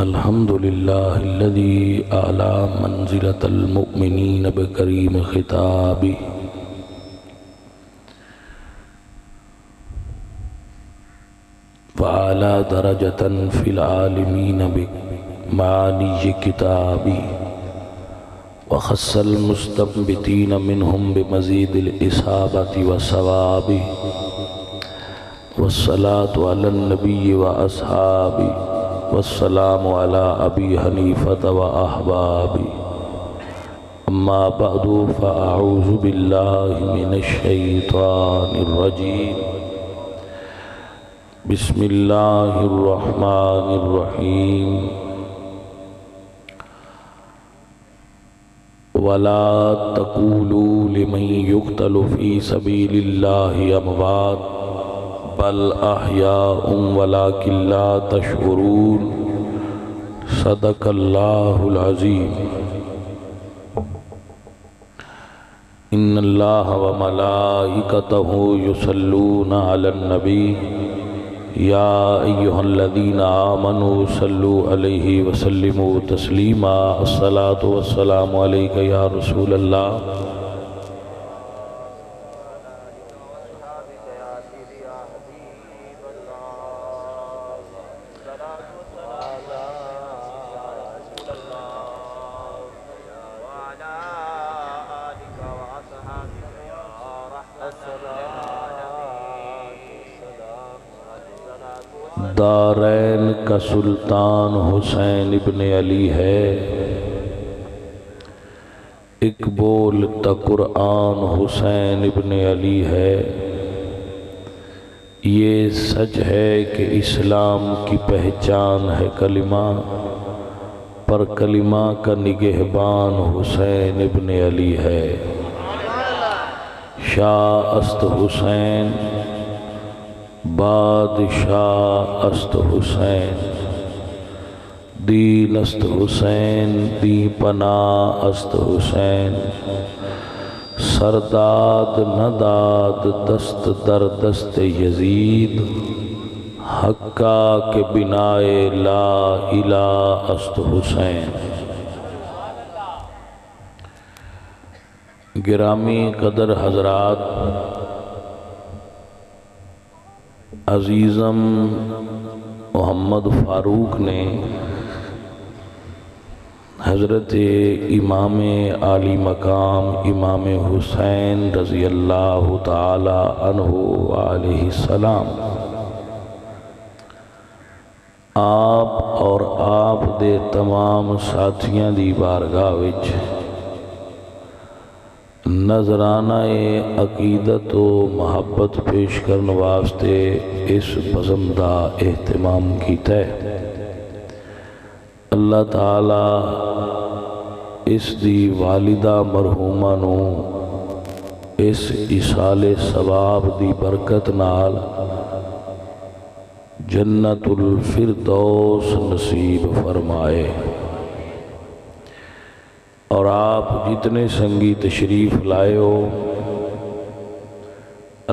الحمد لله الذي أعلى منزلة المؤمنين بكريم خطابه وأعلى درجة في العالمين بمعاني كتابه وخص المستنبتين منهم بمزيد الإصابة والصواب والصلاة على النبي وأصحابه والسلام على أبي حنيفة وأحبابي أما بعد فأعوذ بالله من الشيطان الرجيم بسم الله الرحمن الرحيم ولا تقولوا لمن يقتل في سبيل الله أموات بل أحياء ولكن لا تشعرون صدق الله العظيم إن الله وملائكته يصلون على النبي يا أيها الذين آمنوا صلوا عليه وسلموا تسليما الصلاة والسلام عليك يا رسول الله دارین کا سلطان حسین ابن علی ہے، ایک بولتا قرآن حسین ابن علی ہے۔ یہ سچ ہے کہ اسلام کی پہچان ہے کلمہ، پر کلمہ کا نگہبان حسین ابن علی ہے۔ شاہ است حسین بادشاہ است حسین، دین است حسین دی پناہ است حسین، سرداد نداد دست در دست یزید، حقا کے بنائے لا الہ است حسین۔ گرامی قدر حضرات، عزیزم محمد فاروق نے حضرت امام عالی مقام امام حسین رضی اللہ تعالی عنہ علیہ السلام آپ اور آپ دے تمام ساتھیاں دی بارگاہ وچ نظرانہ عقیدت و محبت پیش کرن واسطے اس بزم دا اہتمام کیتا ہے۔ اللہ تعالی اس دی والدہ مرحومہ نو اس ایصال ثواب دی برکت نال جنت الفردوس نصیب فرمائے، اور آپ جتنے سنگی تشریف لائے ہو،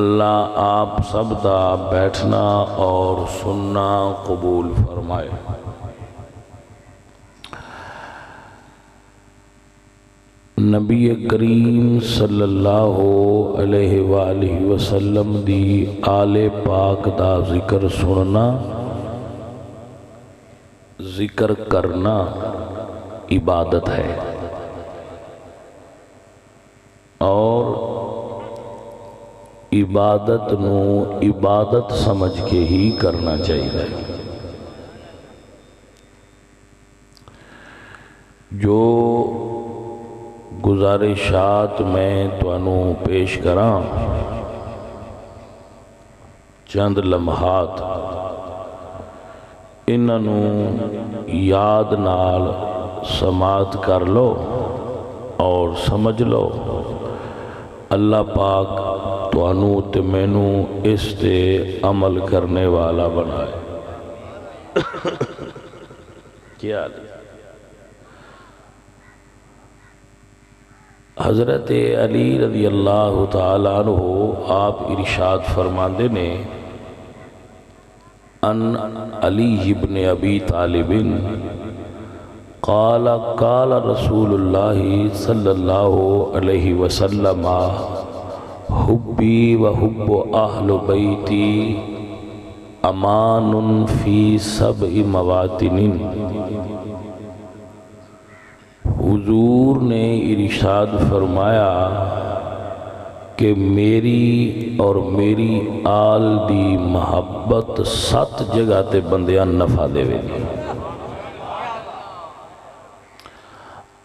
اللہ آپ سب دا بیٹھنا اور سننا قبول فرمائے۔ نبی کریم صلی اللہ علیہ وآلہ وسلم دی آل پاک دا ذکر سننا، ذکر کرنا عبادت ہے، اور عبادت نو عبادت سمجھ کے ہی کرنا چاہیے۔ جو گزارشات میں تانوں پیش کراں، چند لمحات انہوں یاد نال سماعت کر لو اور سمجھ لو، اللہ پاک تانوں تے مینوں اس تے عمل کرنے والا بنائے۔ کیا حضرت علی رضی اللہ تعالیٰ عنہ آپ ارشاد فرماندے نے ان علی ابن ابی طالب قال قال رسول اللہ صلی اللہ علیہ وسلم حبی و حب اہل بیتی امان فی سبع مواطن۔ حضور نے ارشاد فرمایا کہ میری اور میری آل دی محبت 7 جگہ تے بندیاں نفع دے وے گی۔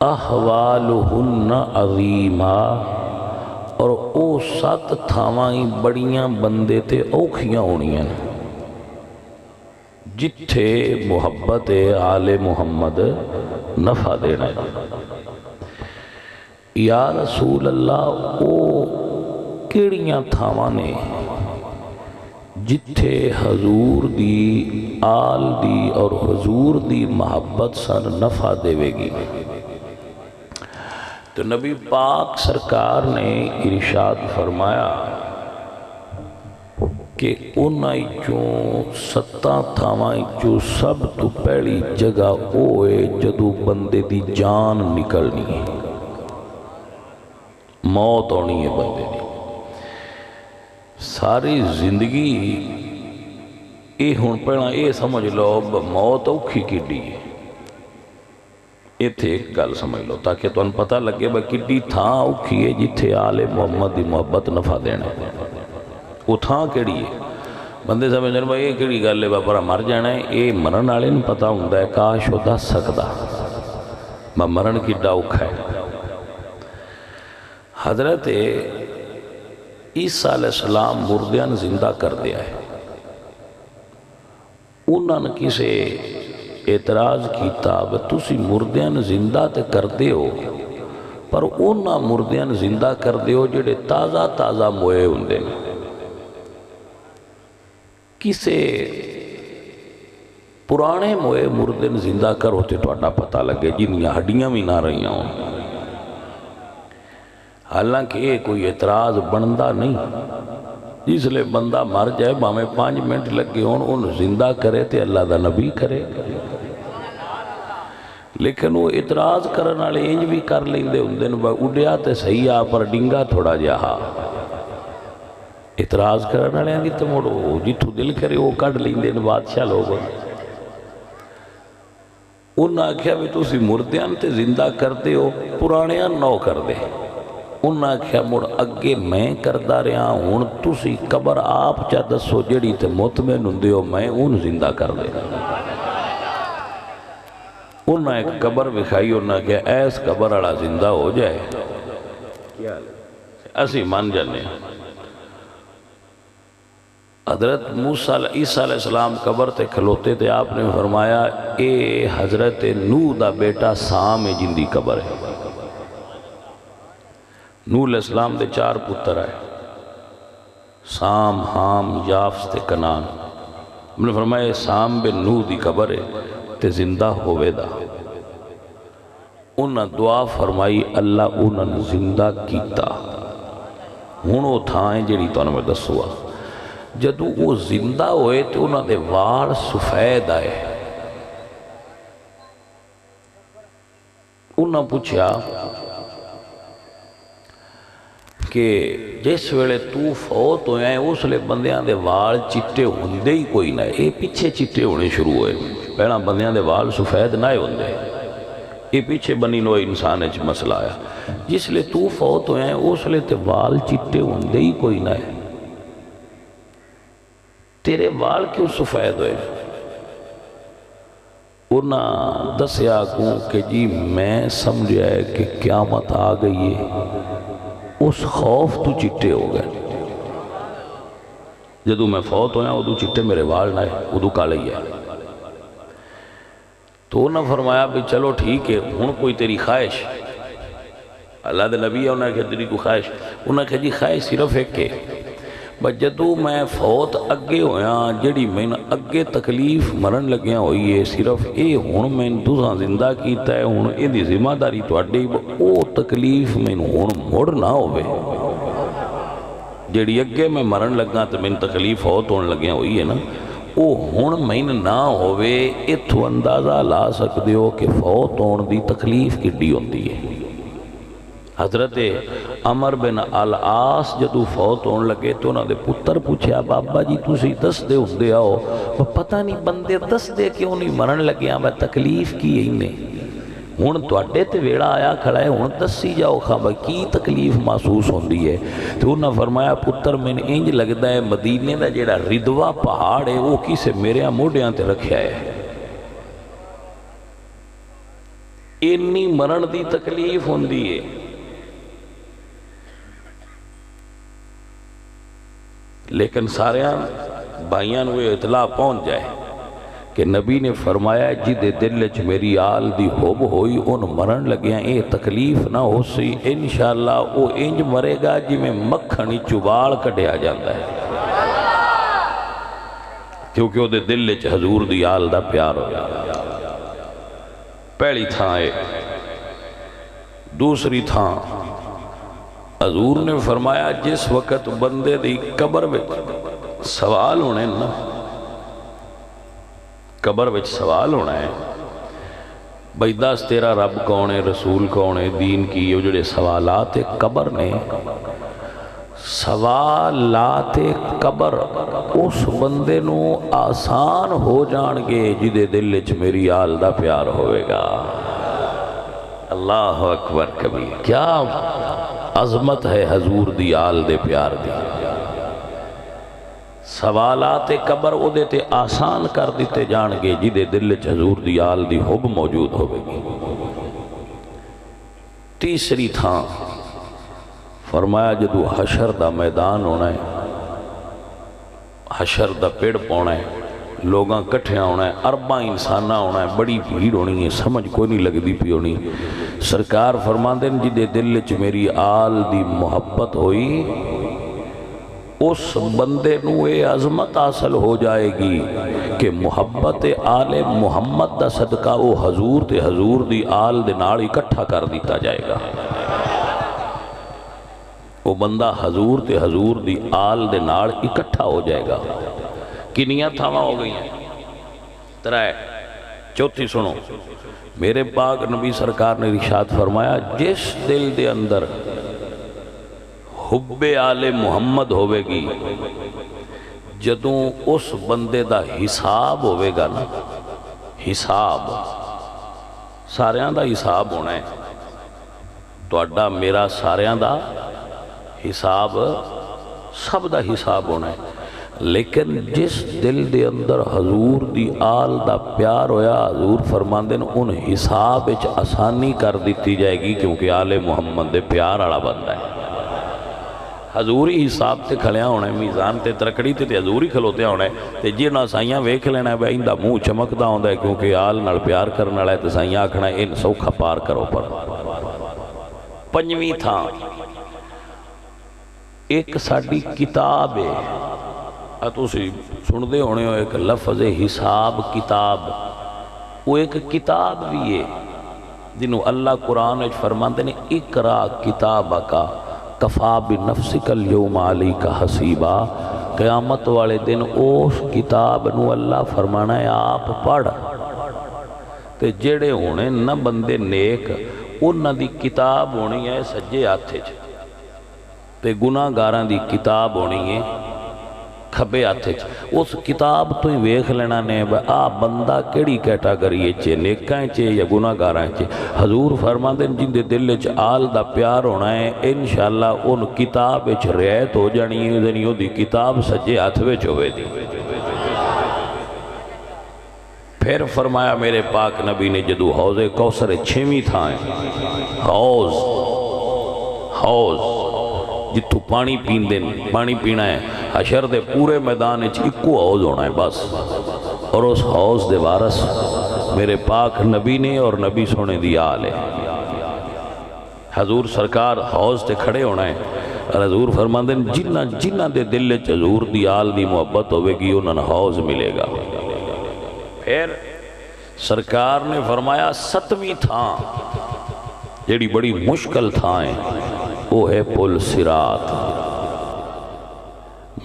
احوالہن عظیمہ، اور او 7 تھاوائیں بڑیاں بندے تے اوکھیاں ہونیاں جتھے محبت آل محمد نفع دینا ہے۔ یا رسول اللہ او کیڑیاں تھاواں نے جتھے حضور دی آل دی اور حضور دی محبت سن نفع دے گی؟ تو نبی پاک سرکار نے ارشاد فرمایا کہ انہاں چوں 7 تھاواں چوں سب تو پہلی جگہ ہوئے جدو بندے دی جان نکلنی ہے، موت ہونی ہے بندے دی۔ ساری زندگی اے ہن پہلا اے سمجھ لو موت اوکھی کڈی ہے، ایتھے ایک گل سمجھ لو تاکہ تمہیں پتہ لگے بھئی کڈی تھاں اوکھی ہے جتھے آل محمد دی محبت نفع دینا ہے۔ وہ تھاں کیڑی ہے؟ بندے سمجھنے بھائی یہ کیڑی گل ہے بابا مر جانا ہے، یہ مرن والے نہیں پتہ ہوندا ہے کاش وہ دس سکدا میں مرن کڈا اوکھا ہے۔ حضرت عیسیٰ علیہ السلام مردیاں زندہ کر دیا ہے، انہوں نے کسے اعتراض کیتا کہ تسی مردیاں زندہ تے کر دے ہو پر انہاں مردیاں زندہ کر دے ہو جڑے تازہ تازہ موئے ہوندے ہیں۔ کسے پرانے موئے مردن زندہ کر ہوتے تو اٹھا پتہ لگے جنیاں ہڈیاں بھی نہ رہی ہوں۔ حالانکہ یہ کوئی اعتراض بندہ نہیں، جس لئے بندہ مر جائے ہمیں 5 منٹ لگے ان زندہ کرے تے اللہ دا نبی کرے، لیکن وہ اعتراض کرنے والے انج بھی کر لیندے ہوندے نے اڈیا تے صحیح آ پر ڈنگا تھوڑا جہا۔ اعتراض کرنے والے ہیں تو موڑو جتھو دل کرے وہ کڑ لیندے نے بادشاہ لوگ۔ انہاں کہا بھی تسی مردیاں تے زندہ کرتے ہو پرانیاں نو کر دے۔ انہاں کہا مڑ اگے میں کردہ رہا ہوں تسی قبر آپ چا دسو جڑی تے مطمئن ہندے ہو میں ان زندہ کر دے۔ انہاں ایک قبر بکھائی انہاں کہا ایس قبر اڑا زندہ ہو جائے اسی مان جانے۔ حضرت عیسیٰ علیہ السلام قبر تے کھلوتے تھے، آپ نے فرمایا اے حضرت نوح دا بیٹا سام جن دی قبر ہے۔ نوح علیہ السلام دے 4 پتر آئے، سام، حام، یافس تے کنان۔ ہم نے فرمایا سام بن نوح دی قبر ہے تے زندہ ہوئے دا۔ انہاں دعا فرمائی اللہ انہاں زندہ کیتا۔ ہونو تھائیں جڑی تو انہوں میں دسوا جدو وہ زندہ ہوئے تو انہوں نے وار سفید آئے۔ انہوں نے پوچھا کہ جس ویلے تو فوت ہوئے ہیں اس لئے بندیاں دے وال چٹے ہوندے ہی کوئی نہ ہے، یہ پیچھے چٹے ہونے شروع ہوئے، پہلا بندیاں دے وال سفید نہ ہوندے، یہ پیچھے بنی نوع انسان ہے مسئلہ آیا۔ جس لئے تو فوت ہوئے ہیں اس لئے تے وال چٹے ہوندے ہی کوئی نہ ہے، تیرے وال کیوں سفید ہوئے؟ انہاں دسیا کوں کہ جی میں سمجھا ہے کہ قیامت آ گئی ہے، اس خوف تو چٹے ہو گئے۔ جدو میں فوت ہویا ادو چٹے میرے وال نہ ہے، ادو کالے ہی ہے۔ تو انہاں فرمایا بھی چلو ٹھیک ہے ہن کوئی تیری خواہش، اللہ دے نبی ہے انہاں کہ تیری کو خواہش، انہاں کہ جی خواہش صرف ایک ہے جدو میں فوت اگے ہویا جڑی میں اگے تکلیف مرن لگیاں ہوئی ہے صرف اے ہون میں دوسرا زندہ کیتا ہے ہون اے دی ذمہ داری تو اڈے او تکلیف میں ہون مڑ نہ ہوئے جڑی اگے میں مرن لگا تو میں تکلیف ہوت ہون لگیاں ہوئی ہے نا وہ ہن مین نہ ہوئے، اتھوں اندازہ لا سکتے ہو کہ فوت ہون دی تکلیف کڈی ہوندی ہے۔ حضرت عمر بن العاص جدو فوت ہون لگے تو انہوں نے پتر پوچھا، بابا جی تسی دس دے ہوندے آؤ، پتہ نہیں بندے دس دے کیوں نہیں مرن لگے ہیں، تکلیف کی ہے انہیں ہن تواڈے تے ویڑا آیا کھڑا ہے، ہن دسی جاؤ خبر کی تکلیف محسوس ہوندی ہے۔ تو انہوں نے فرمایا پتر میں انج لگدا ہے مدینے دا جیڑا ردوا پہاڑ ہے وہ کسے میرے موڈیاں تے رکھیا ہے، اینی مرن دی تکلیف ہوندی ہے۔ لیکن سارے بھائیاں نوے اطلاع پہنچ جائے کہ نبی نے فرمایا جدے دل چ میری آل دی حب ہوئی ان مرن لگیاں اے تکلیف نہ ہو سی، انشاءاللہ او انج مرے گا جی میں مکھنی چبال کڈیا جاتا ہے، کیونکہ او دے دل چ حضور دی آل دا پیار ہو جاتا۔ پہلی تھاں ہے۔ دوسری تھاں حضور نے فرمایا جس وقت بندے دی قبر وچ سوال ہونے نا، قبر وچ سوال ہونا ہے بھئی دس تیرا رب کون ہے، رسول کون ہے، دین کی، یہ جڑے سوالات قبر نے، سوالات قبر اس بندے نو آسان ہو جان گے جدے دل چ میری آل دا پیار ہوئے گا۔ اللہ اکبر کبیر، کیا عظمت ہے حضور دی آل دے پیار دی۔ سوالات قبر او دے تے آسان کر دیتے جان گے جدے دل چ حضور دی آل دی حب موجود ہوئے گی۔ تیسری تھاں فرمایا جدو حشر دا میدان ہونا ہے، حشر دا پیڑ پونا ہے، لوگاں کٹھیاں ہونا ہے، ارباں انسانہ ہونا ہے، بڑی بھیڑ ہونی ہے، سمجھ کوئی نہیں لگ دی پی ہونی۔ سرکار فرماندے ہیں جدے دل چ میری آل دی محبت ہوئی اس بندے نو اے عظمت حاصل ہو جائے گی کہ محبت آل محمد دا صدقہ وہ حضور تے حضور دی آل دے نال اکٹھا کر دیتا جائے گا۔ وہ بندہ حضور تے حضور دی آل دے نال اکٹھا ہو جائے گا۔ کنیاں تھاواں ہو گئی ہیں؟ ترائے۔ چوتھی سنو، میرے پاک نبی سرکار نے ارشاد فرمایا جس دل دے اندر حب آل محمد ہوئے گی، جدوں اس بندے دا حساب ہوئے گا نا، حساب ساریاں دا حساب ہونا ہے، تو اڈا میرا ساریاں دا حساب سب دا حساب ہونا ہے، لیکن جس دل دے اندر حضور دی آل دا پیار ہویا، حضور فرماندے نے ان حساب اچ آسانی کر دیتی جائے گی، کیونکہ آل محمد دے پیار آڑا بندہ ہے۔ حضوری حساب تے کھلیاں ہونا ہے، میزان تے ترکڑی تے حضوری کھلوتے ہونا ہے، تے جینا سائیاں ویکھ لینا ہے بھائی اندہ منہ چمکدا ہوندا ہے، کیونکہ آل نال پیار کرنا ہے، تے سائیاں آکھنا ہے ان سوکھا پار کرو پر۔ پنجویں تھا ایک ساڑی کتاب ہے، تسی سن دے ہونے ہو ایک لفظ حساب کتاب، وہ ایک کتاب بھی ہے جنہوں اللہ قرآن وچ فرماندے نے اقرا کتابک کفا بنفسک اليوم علیک حسیبا۔ قیامت والے دن اس کتاب نو اللہ فرمانا ہے آپ پڑھ، تے جڑے ہونے نہ بندے نیک انہاں دی کتاب ہونی ہے سجے ہاتھے چ، تے گناہ گاراں دی کتاب ہونی ہے کھبے ہاتھے چ۔ اس کتاب تو ہی ویکھ لینا نے آ بندہ کیڑی کیٹاگری چے، نیکاں چے یا گناہ گاراں چے۔ حضور فرماندے جن دے دل چ آل دا پیار ہونا ہے انشاءاللہ ان کتاب وچ رعایت ہو جانی ہے، یعنی او دی کتاب سجے ہاتھ وچ ہوے دی۔ پھر فرمایا میرے پاک نبی نے جدو حوض کوثر چھویں تھا ہے، حوض جتھو پانی پینا ہے، حشر دے پورے میدان اچھ اکو حوض ہونا ہے بس، اور اس حوض دے وارث میرے پاک نبی نے اور نبی سونے دی آل ہے۔ حضور سرکار حوض تے کھڑے ہونا ہے اور حضور فرماندے جنہ دے دل چ حضور دی آل دی محبت ہوئے گی انہاں حوض ملے گا۔ پھر سرکار نے فرمایا ستویں تھاں جیڑی بڑی مشکل تھاں ہے وہ ہے پل صراط۔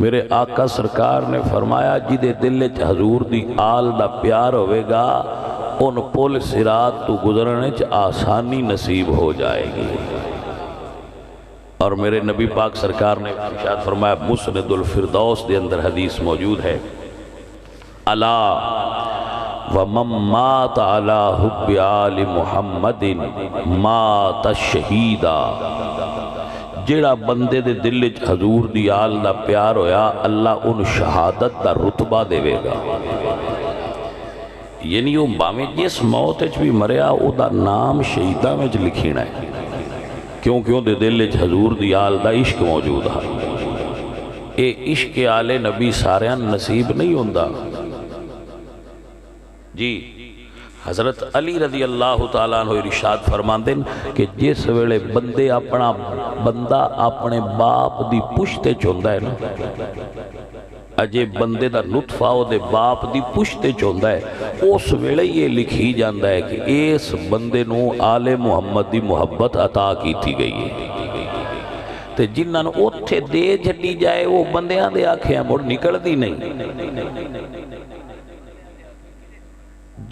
میرے آقا سرکار نے فرمایا جدے دل چ حضور دی آل دا پیار ہوئے گا ان پل صراط تو گزرنے چ آسانی نصیب ہو جائے گی۔ اور میرے نبی پاک سرکار نے ارشاد فرمایا، مسند الفردوس دے اندر حدیث موجود ہے، الا ومن مات علی حب آل محمد مات شہیدا، جیڑا بندے دے دل وچ حضور دی آل دا پیار ہویا اللہ ان شہادت دا رتبہ دے گا۔ یعنی وہ باویں جس موت وچ بھی مریا او دا نام شہیداں وچ لکھینا ہے، کیونکہ وہ دل وچ حضور دی آل دا عشق موجود ہے۔ اے عشق آل نبی ساریاں نصیب نہیں ہوندا جی۔ حضرت علی رضی اللہ تعالیٰ عنہ ارشاد فرماندے کہ جس ویلے بندہ اپنے باپ دی پشتے چوندا ہے نا، اجے بندے دا نطفہ او دے باپ دی پشتے چوندا ہے، اس ویلے یہ لکھی جاندا ہے کہ اس بندے نو آل محمد دی محبت عطا کیتی گئی ہے۔ تے جنہاں نو اوتھے دے چھڈی جائے وہ بندیاں دے آکھیاں مڑ نکل دی نہیں،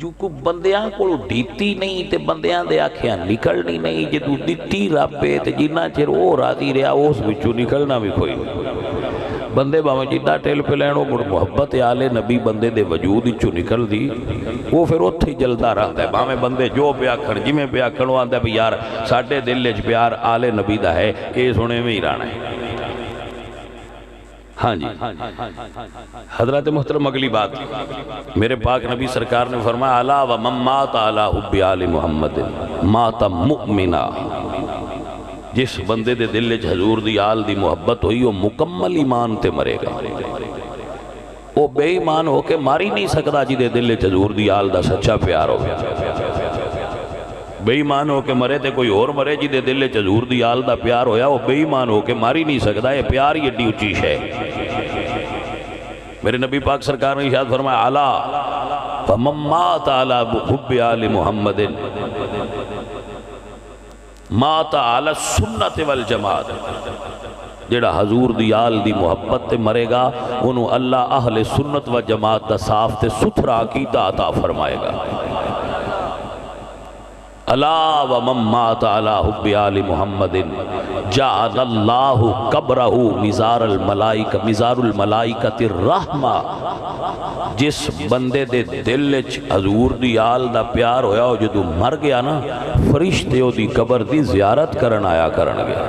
جو کو بندیاں کو ڈیتی نہیں تے بندیاں دے آکھیاں نکلنی نہیں، جدو دیتی رابے تے جنہ چر وہ راضی رہا اس بچو نکلنا بھی کوئی بندے باویں جدہ ٹیل پہ لینو مڑ محبت آل نبی بندے دے وجود چو نکل دی، وہ پھر اتھی جلدہ رہتا ہے۔ باویں بندے جو پہ آکھن جی میں پہ آکھن وہ آندہ ہے یار ساڑھے دل لچ پیار آل نبی دا ہے، یہ سنے میں ہی رانا ہے۔ ہاں جی حضرت محترم اگلی بات، میرے پاک نبی سرکار نے فرمایا الا ومن مات علی حب آل محمد مات مؤمنا، جس بندے دے دل وچ حضور دی آل دی محبت ہوئی وہ مکمل ایمان تے مرے گا، وہ بے ایمان ہو کے ماری نہیں سکتا جی دے دل وچ حضور دی آل دا سچا پیار ہو گیا۔ بے ایمان ہو کے مرے تے کوئی اور مرے جی دے دل وچ حضور دی آل دا پیار ہویا وہ بے ایمان ہو کے ماری نہیں سکتا، یہ پیار ہی ایڈی اونچی ہے۔ میرے نبی پاک سرکار نے ارشاد فرمایا الا فمن مات علی حب آل محمد مات علی السنت والجماعت، جیڑا حضور دی آل دی محبت تے مرے گا انہوں اللہ اہل سنت و جماعت دا صاف تے ستھرا عقیدہ عطا فرمائے گا۔ الا ومن مات علی حب آل محمد جعل اللہ قبرہ مزار الملائکۃ الرحمہ، جس بندے دے دل وچ حضور دی آل دا پیار ہویا ہو جدو مر گیا نا فرشتے او دی قبر دی زیارت کرن آیا کرن گیا۔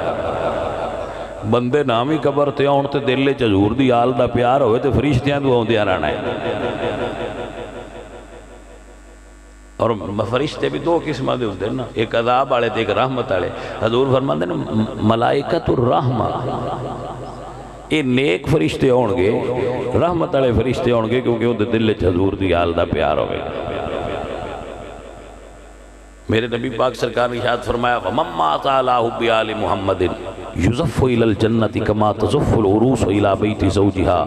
بندے نامی قبر تے آن تے دل وچ حضور دی آل دا پیار ہوئے تے فرشتیاں تو آن دیا رہنا ہے۔ اور فرشتے بھی دو قسمہ دے ہوتے ہیں نا، ایک عذاب والے تے ایک رحمت والے۔ حضور فرماندے نا ملائکۃ الرحمہ، یہ نیک فرشتے ہون گے، رحمت والے فرشتے ہون گے کیونکہ وہ دل وچ حضور دی آل دا پیار ہوئے گا۔ میرے نبی پاک سرکار نے ارشاد فرمایا ومن مات علی حب آل محمد یزف الی الجنت کما تزف العروس الی بیت زوجہا،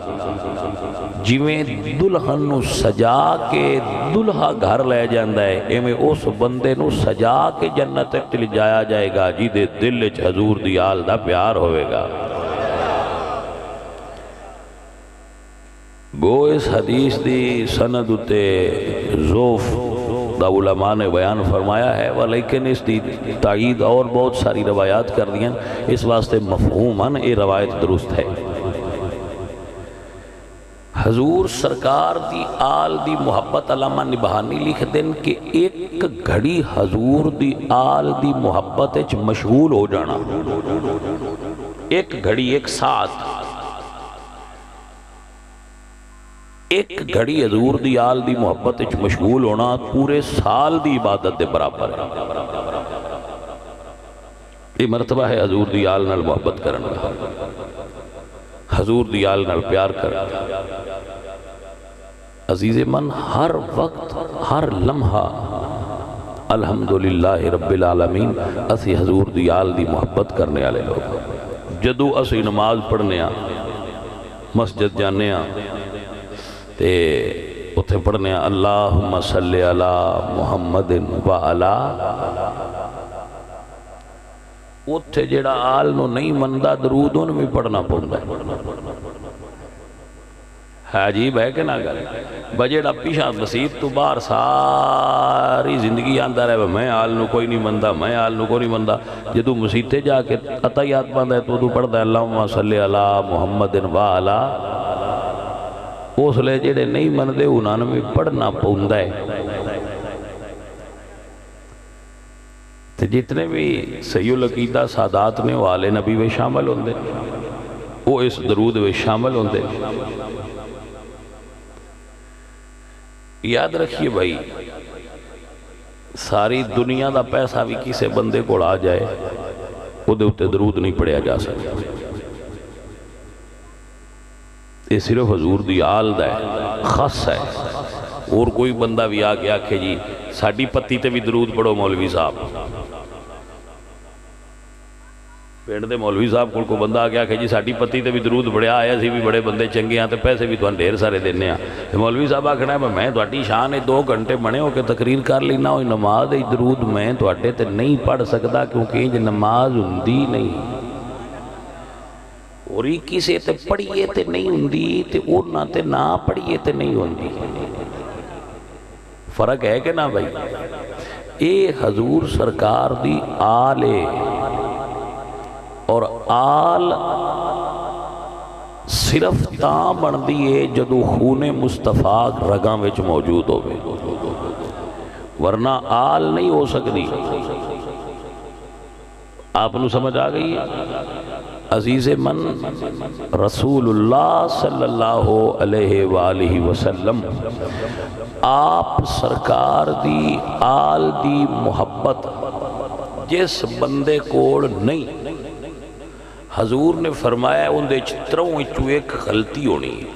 جویں دلہن نو سجا کے دلہا گھر لے جاندہ ہے ایمیں اس بندے نو سجا کے جنت تک لے جایا جائے گا جی دے دل وچ حضور دی آل دا پیار ہوئے گا۔ گو اس حدیث دی سند تے ضعف دا علماء نے بیان فرمایا ہے، لیکن اس دی تائید اور بہت ساری روایات کر دیں، اس واسطے مفہوماً یہ روایت درست ہے۔ حضور سرکار دی آل دی محبت علامہ نبہانی لکھ دیں کہ ایک گھڑی حضور دی آل دی محبت اچ مشغول ہو جانا، ایک گھڑی ایک ساتھ، ایک گھڑی حضور دی آل دی محبت اچ مشغول ہونا پورے سال دی عبادت دے برابر ہے۔ یہ مرتبہ ہے حضور دی آل نال محبت کرنا، حضور دی آل نال پیار کرنا۔ عزیز من ہر وقت ہر لمحہ الحمدللہ رب العالمین اسی حضور دی آل دی محبت کرنے والے لوگ، جدو اسی نماز پڑھنے مسجد جانے تے اتھے پڑھنے اللہم صلی علی محمد و علی، اتھے جڑا آل نو نہیں مندہ درود ان میں پڑھنا پڑھنا ہے۔ ہے عجیب ہے کہ نہ گل بجٹ پیچھا مسیت تو باہر ساری زندگی آندا رہے میں آل نو کوئی نہیں مندا میں آل نو کوئی نہیں مندا جدو مسیتے جا کے عطیات پڑھدا ہے تو پڑھدا ہے اللہم صلی علی محمد و علی اس لئے جڑے نہیں مندے انہاں نے پڑھنا پوندا ہے جتنے بھی صحیح العقیدہ سادات نے وہ آل نبی میں شامل ہوندے وہ اس درود میں شامل ہوندے یاد رکھیے بھائی ساری دنیا دا پیسہ بھی کسی بندے کو آ جائے وہ دے اتے درود نہیں پڑھیا جا سکتا یہ صرف حضور دی آل دا ہے خاص ہے اور کوئی بندہ بھی آگے آکھے جی ساڑھی پتی تے بھی درود پڑھو مولوی صاحب پینڈ دے مولوی صاحب کو بندہ آ گیا کہ جی ساڑھی پتی تے بھی درود بڑھیا آیا سی بھی بڑے بندے چنگے ہیں تے پیسے بھی تھوڑا ڈھیر سارے دینے ہیں مولوی صاحب آکھنا ہے میں تھوڑی شان 2 گھنٹے بنے ہو کے تقریر کر لینا ہوئی نماز درود میں تھوڑے تے نہیں پڑھ سکتا کیونکہ یہ نماز ہندی نہیں اور کسی تے پڑھیے تے نہیں ہندی تے اونا تے نہ پڑھیے تے نہیں ہندی فرق ہے کہ نہ بھائی اے حضور سرکار دی آل اور آل صرف تاں بن دیئے جدو خون مصطفیٰ رگاں وچ موجود ہوئے ورنہ آل نہیں ہو سکتی آپ نو سمجھ آ گئی ہے عزیز من رسول اللہ صلی اللہ علیہ وآلہ وسلم آپ سرکار دی آل دی محبت جس بندے کوڑ نہیں حضور نے فرمایا ان دے چتروں اچھو ایک غلطی ہونی ہے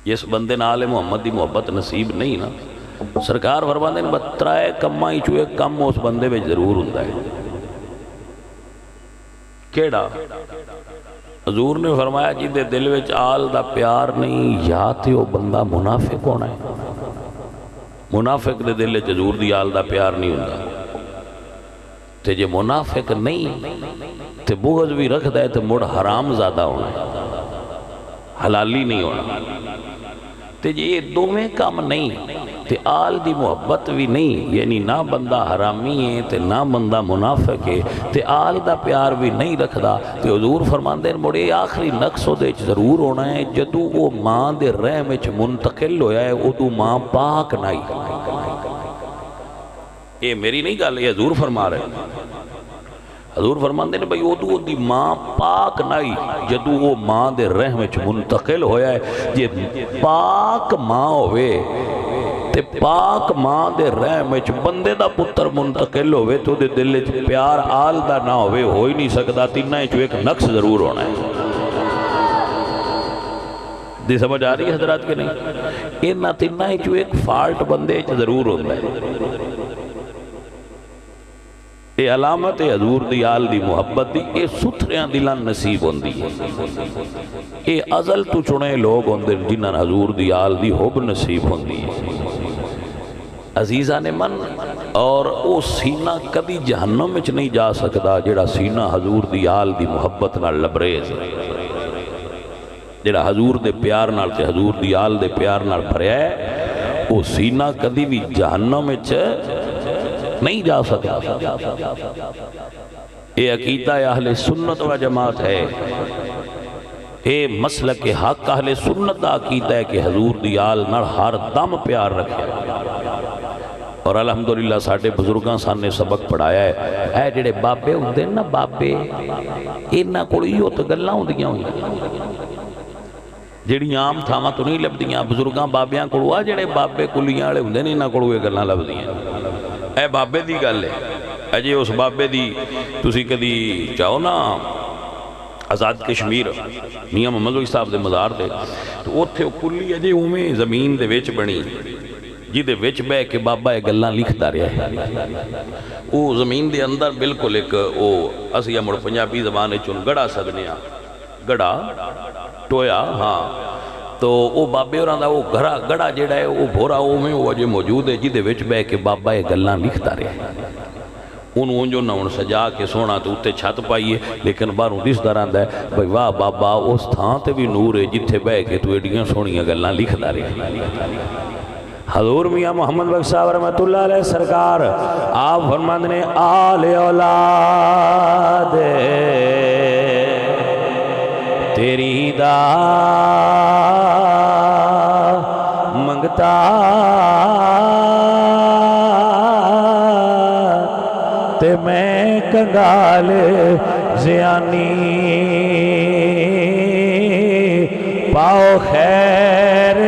جس بندے نال محمد دی محبت نصیب نہیں نا سرکار فرماندے نے بترائے کماں اچھو ایک کم اس بندے میں ضرور ہوندہ ہے کیڑا حضور نے فرمایا جی دے دل وچ آل دا پیار نہیں یا تے وہ بندہ منافق ہونا ہے منافق دے دل وچ حضور دی آل دا پیار نہیں ہوندہ تے جے منافق نہیں تے بغض بھی رکھ دائے تے مڑ حرام زیادہ ہونا ہے حلالی نہیں ہونا تے جے یہ دو میں کام نہیں تے آل دی محبت بھی نہیں یعنی نہ بندہ حرامی ہے تے نہ بندہ منافق ہے تے آل دا پیار بھی نہیں رکھ دا تے حضور فرماندے مڑے آخری نقص دے ضرور ہونا ہے جدو وہ ماں دے رحم وچ منتقل ہویا ہے ادو ماں پاک نہیں یہ میری نہیں گل یہ حضور فرما رہے ہیں حضور فرماندے نے بھئی ادو دی ماں پاک نہیں جدو وہ ماں دے رحم وچ منتقل ہویا ہے یہ پاک ماں ہوئے تے پاک ماں دے رحم وچ بندے دا پتر منتقل ہوئے تو دے دل وچ پیار آل دا نہ ہوئے ہو ہی نہیں سکتا تینہ جو ایک نقص ضرور ہونا ہے دی سمجھ آ رہی ہے حضرات کے نہیں انہا تینہ جو ایک فالٹ بندے ضرور ہونا ہے اے علامت حضور دی آل دی محبت دی اے ستھریاں دلان نصیب ہوندی ہے اے ازل تو چنے لوگ ہوندے جنہاں حضور دی آل دی حب نصیب ہوندی ہے عزیزان من اور او سینہ کبھی جہنم وچ نہیں جا سکتا جڑا سینہ حضور دی آل دی محبت نال لبریز جڑا حضور دے پیار نال تے حضور دی آل دے پیار نال بھریا ہے او سینہ کبھی بھی جہنم وچ نہیں جا سکتا یہ عقیدہ اہل سنت و جماعت ہے یہ مسلک حق اہل سنت دا عقیدہ ہے کہ حضور دی آل نال ہر دم پیار رکھے اور الحمدللہ ساڑھے بزرگاں سانے سبق پڑھایا ہے اے جڑے بابے ہوندے نا بابے انہاں کوئی ہو تو گلاں ہوندیاں ہوئی جڑی عام تھاواں تو نہیں لبدیاں بزرگاں بابیاں کڑوا جڑے بابے کلیاں والے ہوندے نہیں انہاں کوئی گلاں لبدیاں اے بابے دی گل ہے اے جی اس بابے دی تسی کدی چاہو نا آزاد کشمیر میاں محمد علی صاحب دے مزار دے تو اوتھے کلی اجے اوویں زمین دے وچ بنی جی دے وچ بہ کے بابا اے گلاں لکھدا رہیا ہے او زمین دے اندر بالکل ایک او اسی مڑ پنجابی زبان وچ گڑا سکنے ہاں گڑا ٹویا ہاں تو وہ بابے اور وہ گڑا جڑا ہے وہ بھورا میں وہ اجے موجود ہے جی دے وچ بہ کے بابا یہ گلاں لکھتا رہے انہوں جو نون سجا کے سونا تو اتے چھت پائیے لیکن باہروں دس در آندا ہے بھئی واہ بابا اس تھان تے بھی نور ہے جتھے بہ کے تو ایڈیاں سونیاں گلاں لکھدا رہے حضور میاں محمد بخش صاحب رحمۃ اللہ علیہ سرکار آپ فرماندے نے آل اولاد تیری دا منگتا تے میں کنگال زیانی پاؤ خیر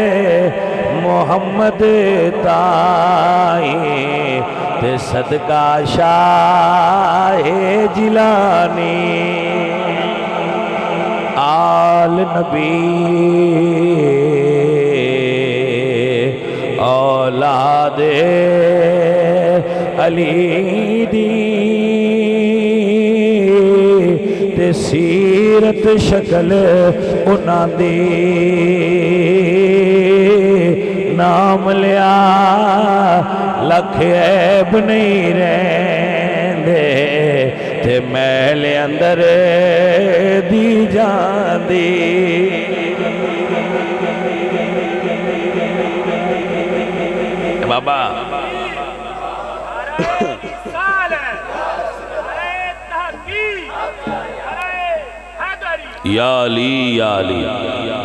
محمد تائی تے صدقہ شاہ جیلانی آل نبی اولاد علی دی تے سیرت شکل انہاں دی نام لیا لکھ عیب نہیں رہندے تے میل اندر دی جاندی بابا یا علی یا علی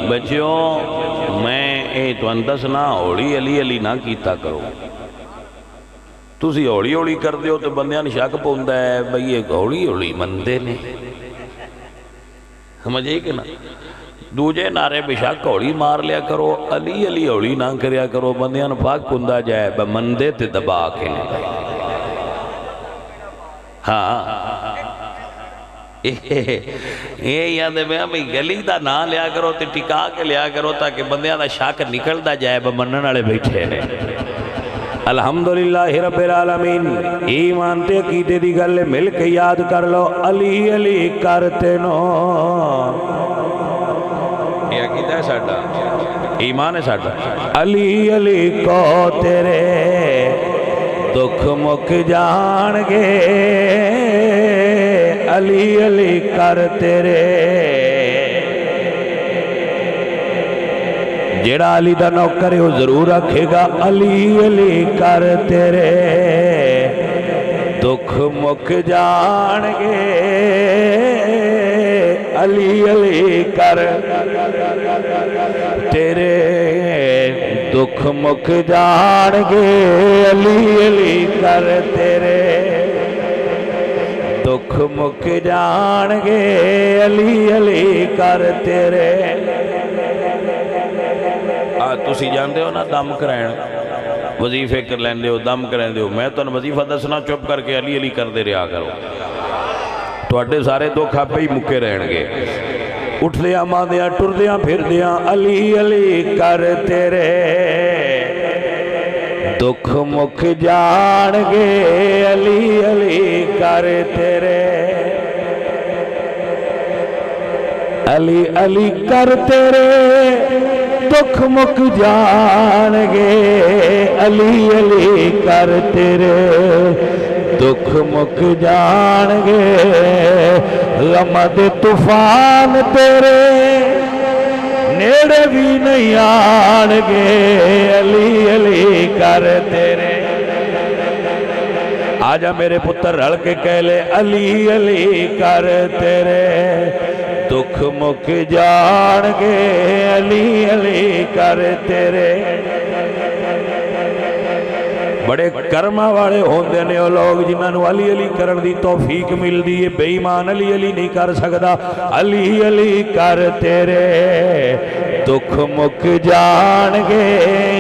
بچیوں میں اے تو اندس نہ اوڑی علی علی نہ کیتا کرو تُسی اوڑی اوڑی کر دیو تو بندیاں شک پوندا ہے بھئی ایک اوڑی اوڑی مندے نے سمجھے کہ نا دوجے نعرے بشک اوڑی مار لیا کرو علی علی اوڑی نہ کریا کرو بندیاں پاک پوندا جائے بمندے تے دبا کے ہاں یہ یاد ہے میں گلی دا نہ لیا کرو تے ٹکا کے لیا کرو تاکہ بندیاں دا شاک نکل دا جائے بمنن والے بیٹھے نے الحمدللہ رب العالمین ایمان تے عقیدے دی گل مل کے یاد کر لو علی علی کرتے نو یہ عقیدہ ہے ساڈا ایمان ہے ساڈا علی علی کو تیرے دکھ مک جان گے علی علی کر تیرے جیڑا علی دا نوکر ہے وہ ضرور رکھے گا علی علی کر تیرے دکھ مک جان گے علی علی کر تیرے دکھ مک جان گے علی علی کر تیرے دکھ مک جان گے علی علی کر تیرے تسی جاندے ہو نا دم کرائن وظیفے کر لیندے ہو دم کرائن دے ہو میں تو وظیفہ دسنا چپ کر کے علی علی کر دے رہا کرو تو اڈے سارے دو کھاپے ہی مکے رہن گے اٹھ دیا ماں دیا ٹر دیا پھر دیا علی علی کر تیرے دکھ مک جان گے علی علی کر تیرے علی علی کر تیرے دکھ مک جان گے علی علی کر تیرے دکھ مک جان گے غمد طوفان تیرے نیڑے بھی نہیں آن گے علی علی کر تیرے آجا میرے پتر رل کے کہہ لے علی علی کر تیرے دکھ مک جان گے علی علی کر تیرے بڑے کرما والے ہوندے نے وہ لوگ جنہاں نو علی علی کرن دی توفیق مل دی ہے بے ایمان علی علی نہیں کر سکدا علی علی کر تیرے دکھ مک جان گے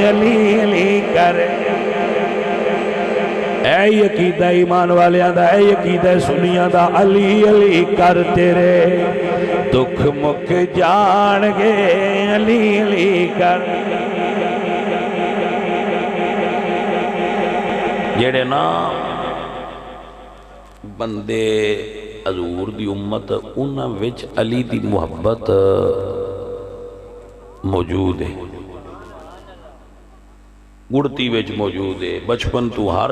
علی علی کر اے عقیدہ ایمان والیاں دا اے عقیدہ سنیاں دا علی علی کر تیرے دکھ مک جان گے علی علی کر جیڑے نا بندے حضور دی امت انہاں وچ علی دی محبت موجود ہے گڑتی وچ موجود ہے بچپن تو ہر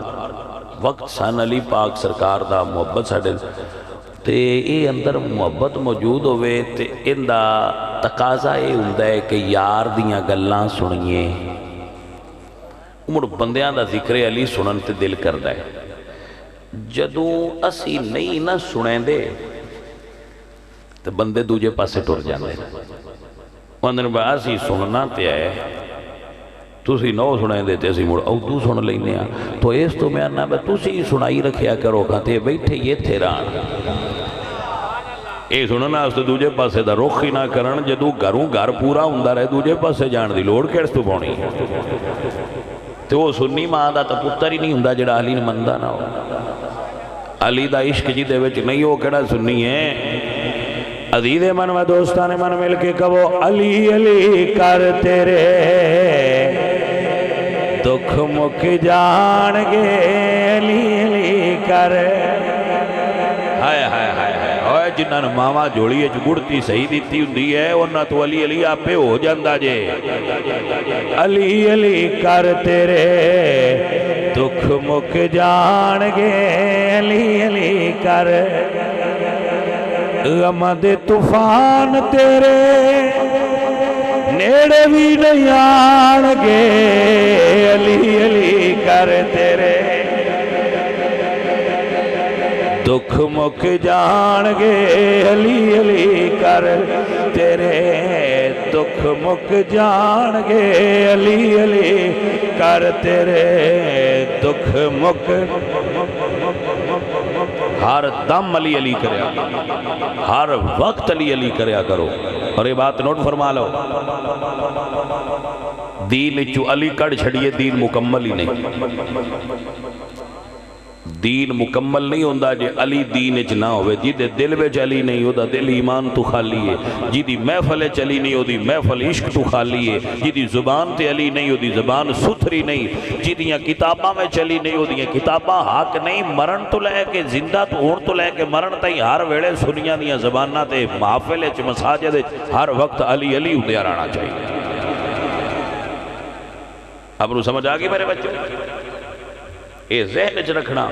وقت سن علی پاک سرکار دا محبت ساڈے تے اے اندر محبت موجود ہوئے تے ان دا تقاضا یہ ہوندا ہے کہ یار دیاں گلاں سنیے مڑ بندیاں دا ذکر علی سنن تے دل کردا ہے جدوں اسی نہیں نہ سنیں دے تے بندے دوجے پاسے ٹر جاندے اندر اسی سننا تے ہے تسی نو سنیں دے تے اسی مڑ اودو سن لینے تو اس تو میں آنا تسی سنائی رکھیا کرو کھاتے بیٹھے یہ تھے ران اے سننا اس تو دوجے پاسے دا رخ ہی نہ کرن جدو گھروں گھر پورا ہوندہ رہے دوجے پاسے جان دی لوڑ کیڑس تو پونی تو وہ سنی ماں دا تا پتر ہی نہیں ہوندہ جڑا علی نے مندہ نہ ہو علی دا عشق جی دے وچ نہیں ہو کڑا سنی ہے عزیز من و دوستان من مل کے کہو علی علی کر تیرے دکھ مک جان گے علی علی کر ہائے ہائے ہائے ہائے جنہاں ماما جوڑی گڑتی صحیح دیتی ہوندی ہے انہاں تو علی علی آپے ہو جاندہ جے علی علی کر تیرے دکھ مک جان گے علی علی کر غمد طوفان تیرے نیڑے بھی نہیں آن گے علی علی کر تیرے دکھ مک جان گے علی علی کر تیرے دکھ مک جان گے علی علی کر تیرے دکھ مک ہر دم علی علی کریا ہر وقت علی علی کریا کرو اور یہ بات نوٹ فرما لو دین چو علی کڑ چھڑیے دین مکمل ہی نہیں دین مکمل نہیں ہوندہ جے علی دین اچ نہ ہوئے جی دے دل بے چلی نہیں ہوتا دل ایمان تو خالی ہے جی دی محفل چلی نہیں ہوتی محفل عشق تو خالی ہے جی دی زبان تے علی نہیں ہوتی زبان ستھری نہیں جی دیاں کتاباں میں چلی نہیں ہوتی کتاباں حق نہیں مرن تو لے کے زندہ تو ہون تو لے کے مرن تائی ہر ویڑے سنیاں دیاں زبانہ تے محفل اچ مساجد ہر وقت علی علی ہوتے آرانا چاہیے اب نو سمجھ آگی میرے بچے اے ذہن اچ رکھنا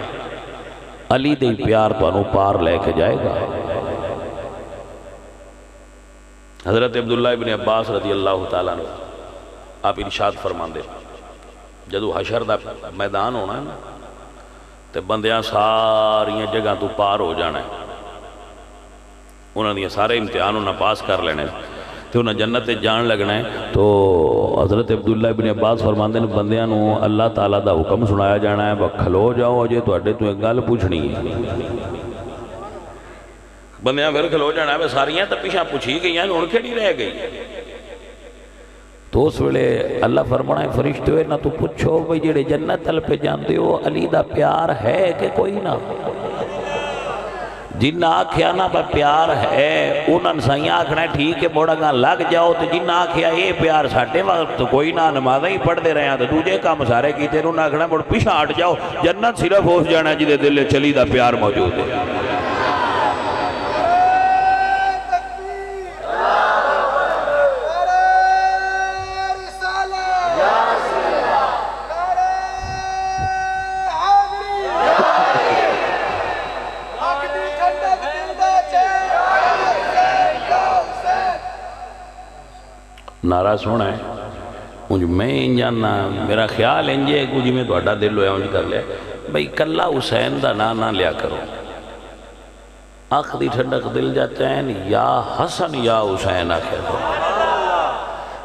علی دے پیار تو انو پار لے کے جائے گا حضرت عبداللہ ابن عباس رضی اللہ تعالیٰ نے آپ ارشاد فرمان دے جدو حشر دا میدان ہونا ہے نا تے بندیاں ساریاں جگہ تو پار ہو جانا ہے انہوں نے سارے امتحان انہوں نے پاس کر لینے تو انہیں جنت جان لگنا ہے تو حضرت عبداللہ ابن عباس فرماندے نے بندیاں نو اللہ تعالیٰ دا حکم سنایا جانا ہے کھلو جاؤ اجے تو اڈے تو ایک گل پوچھنی ہے بندیاں پھر کھلو جانا ہے ساریاں تو پیچھا پوچھی گئی ہیں ان کے نہیں رہ گئی تو اس ویلے اللہ فرمانا ہے فرشتے ہوئے نہ تو پوچھو بھئی جڑے جنت تل پہ جاندے ہو علی دا پیار ہے کہ کوئی نہ جنہ آکھیا نا پہ پیار ہے انہاں سائیں آکھنا ہے ٹھیک ہے موڑا گاں لگ جاؤ تو جنہ آکھیا یہ پیار ساٹھے وقت تو کوئی نہ نمازہ ہی پڑھ دے رہے ہیں تو دوجے کام سارے کی تیروں نہ آکھنا موڑ پیشا ہٹ جاؤ جنت صرف ہو جانا جدے دل چلی دا پیار موجود ہے نعرہ سونا ہے مجھ میں جاننا میرا خیال انجے کچھ میں تو اڈا دل ہویا مجھ کر لیا بھئی کلہ حسین دا نانا لیا کرو آخری ٹھنڈک دل جاتے ہیں یا حسن یا حسین آخر کرو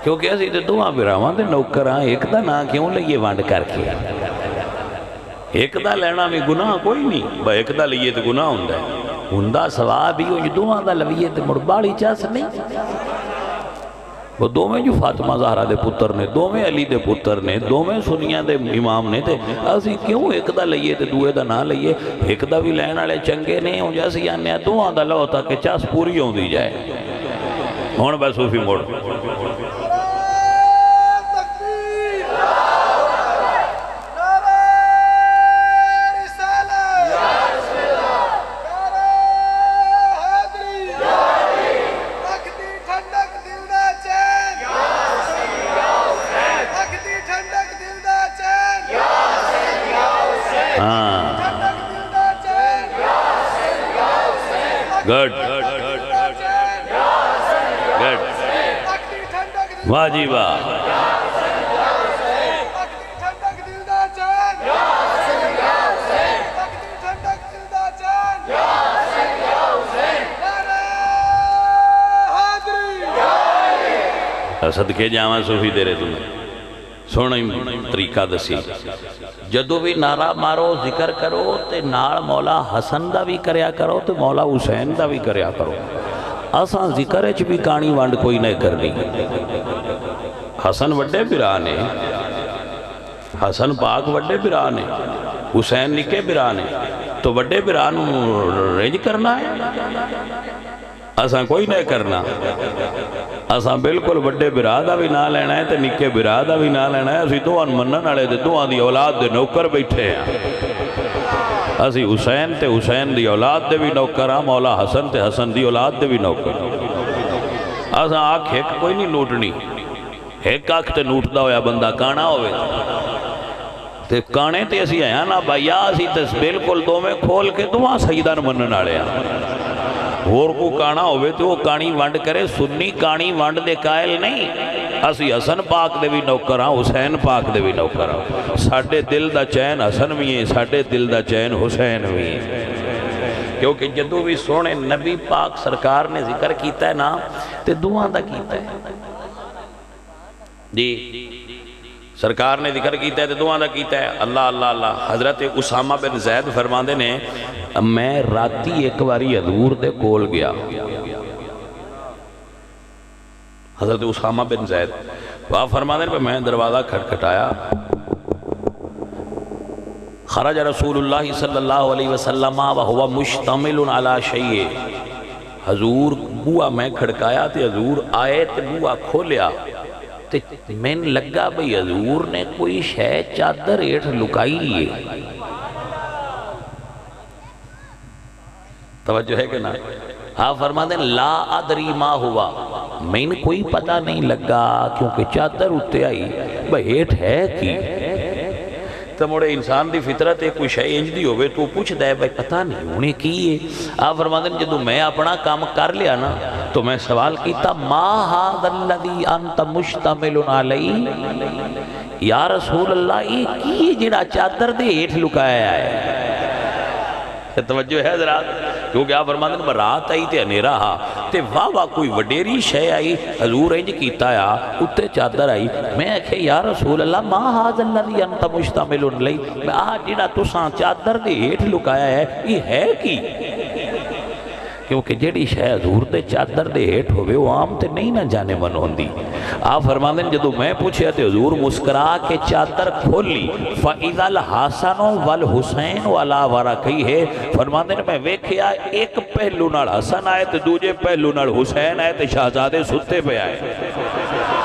کیونکہ ایسی تو دعا برامان دے نوکران ایک دا نا کیوں لئیے وانڈ کر کے ایک دا لینا میں گناہ کوئی نہیں بھئی ایک دا لئیے تو گناہ ہوندہ ہے ہوندہ ثواب ہی ہوئی دعا دا لئیے تو مرباڑی چاس نہیں وہ دو میں جو فاطمہ زہرہ دے پتر نے دو میں علی دے پتر نے دو میں سنیاں دے امام نے تے اسی کیوں ایک دا لئیے تے دوئے دا نہ لئیے ایک دا بھی لینا لے چنگے نہیں ہوں جیسی آنے دو دا لو تاکہ چاس پوری ہوں دی جائے ہون بس صوفی موڑ ہاں گڈ گڈ واہ جی واہ صدقے جاواں صوفی دے رہے تمہیں سونا ہی طریقہ دسی جدو بھی نعرہ مارو ذکر کرو تے نال مولا حسن دا بھی کریا کرو تے مولا حسین دا بھی کریا کرو اساں ذکر اچ بھی کانی وانڈ کوئی نہیں کرنی حسن وڈے برانے حسن پاک وڈے برانے حسین نکے برانے تو وڈے برانو رنج کرنا ہے اساں کوئی نہیں کرنا اساں بالکل وڈے برا دا بھی نہ لینا ہے تے نکے برا دا بھی نہ لینا ہے اسی دوان منن والے تے دوان دی اولاد دے نوکر بیٹھے ہیں اسی حسین تے حسین دی اولاد دے بھی نوکر ہاں مولا حسن تے حسن دی اولاد دے بھی نوکر اساں آنکھ ایک کوئی نہیں نوٹنی ایک آنکھ تے نوٹدا ہویا بندہ کانا ہوئے تے کانے تے اسی آیا نا بھائیا اسی تے بالکل دو میں کھول کے دوان سجدہ منن والے ہیں اور کو کانا ہوئے تو وہ کانی وانڈ کرے سنی کانی وانڈ دے قائل نہیں اسی حسن پاک دے بھی نوکر ہاں حسین پاک دے بھی نوکر ہاں ساڑھے دل دا چین حسن بھی ہیں ساڑھے دل دا چین حسین بھی ہیں کیونکہ جدو بھی سونے نبی پاک سرکار نے ذکر کیتا ہے نا تے دعا دا کیتا ہے جی سرکار نے ذکر کیتا ہے تے دعا دا کیتا ہے اللہ اللہ اللہ حضرت اسامہ بن زید فرماندے نے میں راتی ایک باری حضور دے کول گیا حضرت اسامہ بن زید وہاں فرماندے نے میں دروازہ کھٹکھٹایا خرج رسول اللہ صلی اللہ علیہ وسلم وہو مشتمل علی شیء حضور بوا میں کھڑکایا تے حضور آئے تے بوا کھولیا تے میں لگا بھئی حضور نے کوئی شے چادر ایٹھ لکائی لیے توجہ ہے کہ نا آپ فرما دیں لا ادری ما ہوا میں نے کوئی پتہ نہیں لگا کیونکہ چادر اٹھتے آئی بہیٹ ہے کی تو موڑے انسان دی فطرت ہے کوئی شئی انج دی ہوئے تو پوچھ دے بھائی پتہ نہیں انہیں کی ہے آپ فرما دیں جدو میں اپنا کام کر لیا نا تو میں سوال کیتا ما هذا الذي انت مشتمل علی یا رسول اللہ یہ کی جڑا چادر دے ہیٹھ لکایا ہے توجہ ہے حضرات کیونکہ آپ فرماتے ہیں رات آئی تے انیرا ہا تے واہ واہ کوئی وڈیری شے آئی حضور انج کیتا یا اتے چادر آئی میں اکھے یا رسول اللہ ما هذا الذي انت مشتمل علی میں جڑا تساں چادر دے ہیٹھ لکایا ہے یہ ہے کی کیونکہ جیڑی شے حضور دے چادر دے ہیٹھ ہوئے وہ عام تے نہیں نہ جانے من ہوندی آپ فرماتے ہیں جدو میں پوچھے تے حضور مسکرا کے چادر کھولی فَإِذَا الْحَسَنُ وَالْحُسَيْنُ وَلَا وَرَقِي ہے فرماتے ہیں میں ویکھیا ایک پہلو نال حسن آئے تے دوجے پہلو نال حسین آئے تے شہزادے ستے پہ آئے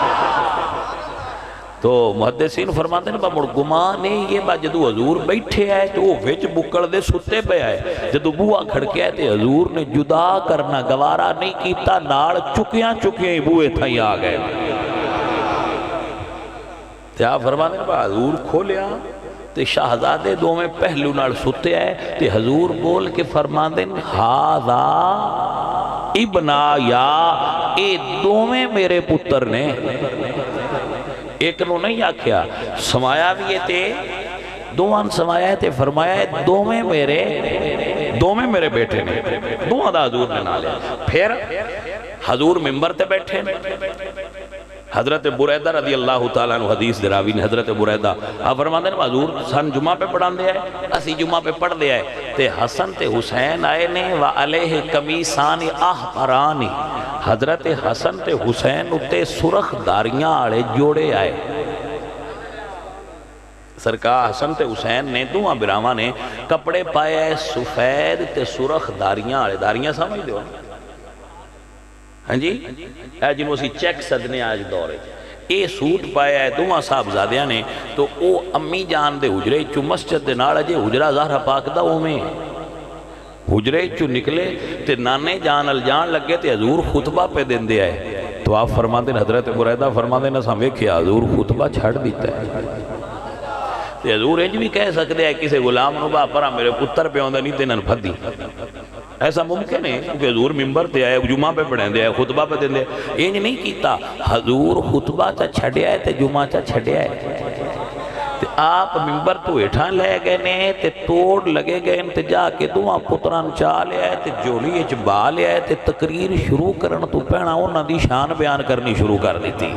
تو محدثین فرماتے ہیں مڑ گمان ہے یہ بات جدو حضور بیٹھے آئے تو وہ وچ بکڑ دے ستے پہ آئے جدو بوا کھڑکے آئے تے حضور نے جدا کرنا گوارا نہیں کیتا نال چکیاں ہی بوئے تھائی آ گئے تے آپ فرماتے ہیں حضور کھولیا تے شہزادے دو میں پہلو نال ستے آئے تے حضور بول کے فرماتے ہیں ہاذا ابنا یا اے دو میں میرے پتر نے ایک نو نہیں آکھیا سمایا بھی یہ تے دوان سمایا ہے تے فرمایا ہے دو میں میرے بیٹے نے دوان دا حضور نے نہ لیا پھر حضور ممبر تے بیٹھے حضرت بریدہ رضی اللہ تعالیٰ عنہ حدیث دراوی نے حضرت بریدہ آپ فرماتے ہیں حضور سن جمعہ پہ پڑھان دے آئے اسی جمعہ پہ پڑھ دے آئے تے حسن تے حسین آئے نے وَعَلَيْهِ قَمِيصَانِ أَحْمَرَانِ حضرت حسن تے حسین اتے سرخ داریاں آڑے جوڑے آئے سرکار حسن تے حسین نے دوہاں براہمہ نے کپڑے پائے آئے سفید تے سرخ داریاں آڑے داریاں سمجھ دے ہو ہاں جی اے جنہوں سی چیک صدنے آج دورے اے سوٹ پائے آئے دوہاں صاحب زادیاں نے تو او امی جان دے حجرے چو مسجد دے ناڑا جے حجرہ زہرہ پاک دا او میں حجرے چو نکلے تے نانے جان الجان لگے تے حضور خطبہ پہ دن دے آئے تو آپ فرما دیں حضرت بریدہ فرما دیں نہ سمجھے کہ حضور خطبہ چھڑ دیتا ہے تے حضور انج بھی کہہ سکتے ہیں کسے غلام نو با پرا میرے پتر پہ ہوندہ نہیں تے نن پھدی ایسا ممکن ہے کہ حضور ممبر تے آئے جمعہ پہ پڑھیں دے آئے خطبہ پہ دیں دے یہ نہیں کیتا حضور خطبہ چا چھڑیا ہے تے جمعہ چا چھڑیا ہے تے آپ ممبر تو اٹھان لے گئے نے تے توڑ لگے گئے تے جا کے دعا پتران چا لے آئے تے جولی اچبا لے آئے تے تقریر شروع کرن تو پہنا انہاں دی شان بیان کرنی شروع کر دیتی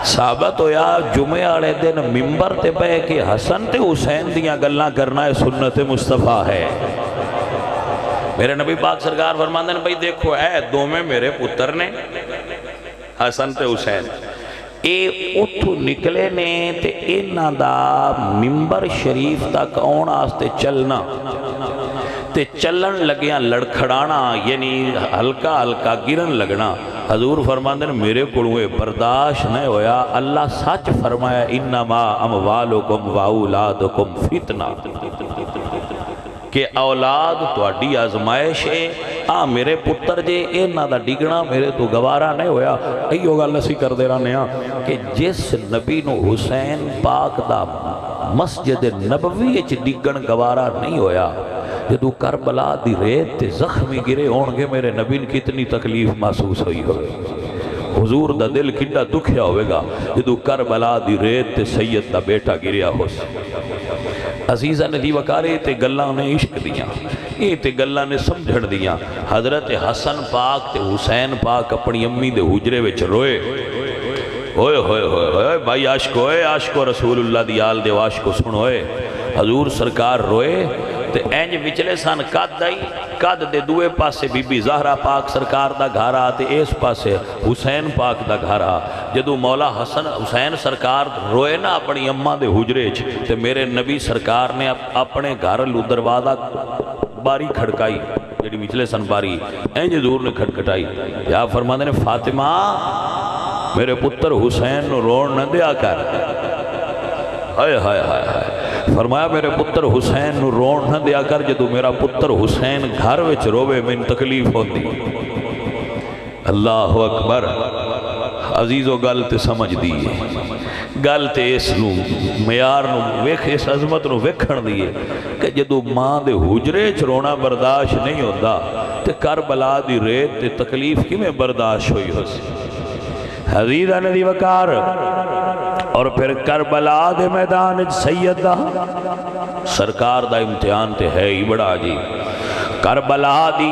ثابت ہویا جمعہ آلے دن ممبر تے بے کہ حسن تے حسین دیاں گلنا کرنا ہے سنت مصطفیٰ ہے میرے نبی پاک سرکار فرماندے ہیں بھئی دیکھو اے دو میں میرے پتر نے حسن تے حسین اے اتھو نکلے نے تے اینا دا ممبر شریف تک آن آستے چلنا تے چلن لگیاں لڑکھڑانا یعنی ہلکا ہلکا گرن لگنا حضور فرماندے ہیں میرے کڑوئے برداشت نہیں ہویا اللہ سچ فرمایا انما اموالکم و اولادکم فتنہ کہ اولاد تواڈی آزمائش ہے میرے پتر جے اینا دا ڈگنا میرے تو گوارا نہیں ہویا ایو گل اسی کر دے رہنے ہیں کہ جس نبی نو حسین پاک دا مسجد نبوی اچ ڈگن گوارا نہیں ہویا جدو کربلا دی ریت تے زخمی گرے ہونگے میرے نبی نے کتنی تکلیف محسوس ہوئی ہوئے حضور دا دل کڈا دکھیا ہوئے گا جدو کربلا دی ریت تے سید دا بیٹا گریا ہو عزیزہ نے دی وکارے تے گلہ نے عشق دیا یہ تے گلہ نے سمجھڑ دیا حضرت حسن پاک تے حسین پاک اپنی امی دے حجرے وچ روئے ہوئے ہوئے ہوئے ہوئے بھائی عاشقو رسول اللہ دی آل دے عاشقو سنوئے حضور سرکار روئے تے اینج وچلے سان قد آئی قد دے دوے پاسے بی بی زہرہ پاک سرکار دا گھارا تے اس پاسے حسین پاک دا گھارا جدو مولا حسین سرکار روئے نا اپنی اممہ دے حجرے تے میرے نبی سرکار نے اپنے گھر لو دروازہ باری کھڑکائی جڑی وچلے سن باری اینج حضور نے کھڑکٹائی یا فرماندے نے فاطمہ میرے پتر حسین نو روڑ نہ دیا کر ہائے ہائے ہائے ہائے فرمایا میرے پتر حسین نو روڑ نہ دیا کر جدو میرا پتر حسین گھر وچ روے میں تکلیف ہوندی اللہ اکبر عزیزو گل تے سمجھ دیئے گل تے اس نو میار نو ویکھ اس عظمت نو ویکھن دیئے کہ جدو ماں دے حجرے چ رونا برداشت نہیں ہوندا تے کربلا دی ریت تے تکلیف کی میں برداشت ہوئی ہو سی حضیدہ نے دی وکار اور پھر کربلا دے میدان سیدہ سرکار دا امتحان تے ہے ہی بڑا جی کربلا دی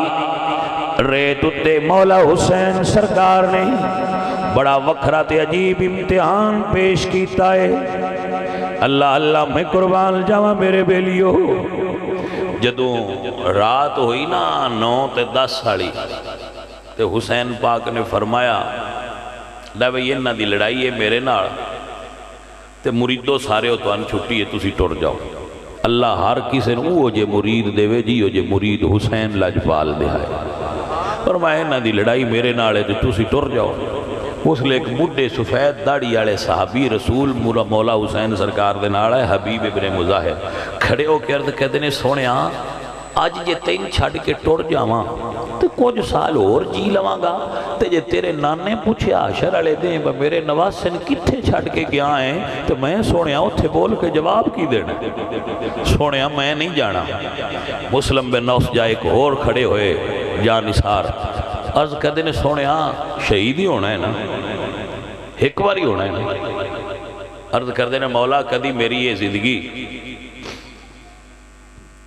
ریت تے مولا حسین سرکار نے بڑا وکھرا تے عجیب امتحان پیش کیتا ہے اللہ اللہ میں قربان جاواں میرے بیلیو جدوں رات ہوئی نا 9 تے 10 ساڑی تے حسین پاک نے فرمایا لے بھئی انہاں دی لڑائی ہے میرے نال تے مریدو سارے ہو تو ان چھٹی ہے تسی ٹر جاؤ اللہ ہر کسی نے وہ جے مرید دے وے جی ہو جے مرید حسین لاجپال دے آئے فرمایا انہاں دی لڑائی میرے نال ہے تے تسی ٹر جاؤ اس لئے ایک بڑھے سفید داڑھی آلے صحابی رسول مولا حسین سرکار دے نال ہے حبیب ابن مظاہر کھڑے ہو کے عرض کہتے نے سونیا آج جے تین چھڑ کے ٹر جاواں تے کچھ سال اور جی لواں گا تے جے تیرے نانے پوچھے عاشر والے دیں میرے نواسن کتھے چھڑ کے گیا ہیں تو میں سونیا اتھے بول کے جواب کی دینا سونیا میں نہیں جانا مسلم بن نوف جا ایک اور کھڑے ہوئے جا نثار عرض کہتے نے سونیا شہید ہی ہونا ہے نا ایک باری ہونا ہے نا عرض کردے نے مولا کدی میری یہ زندگی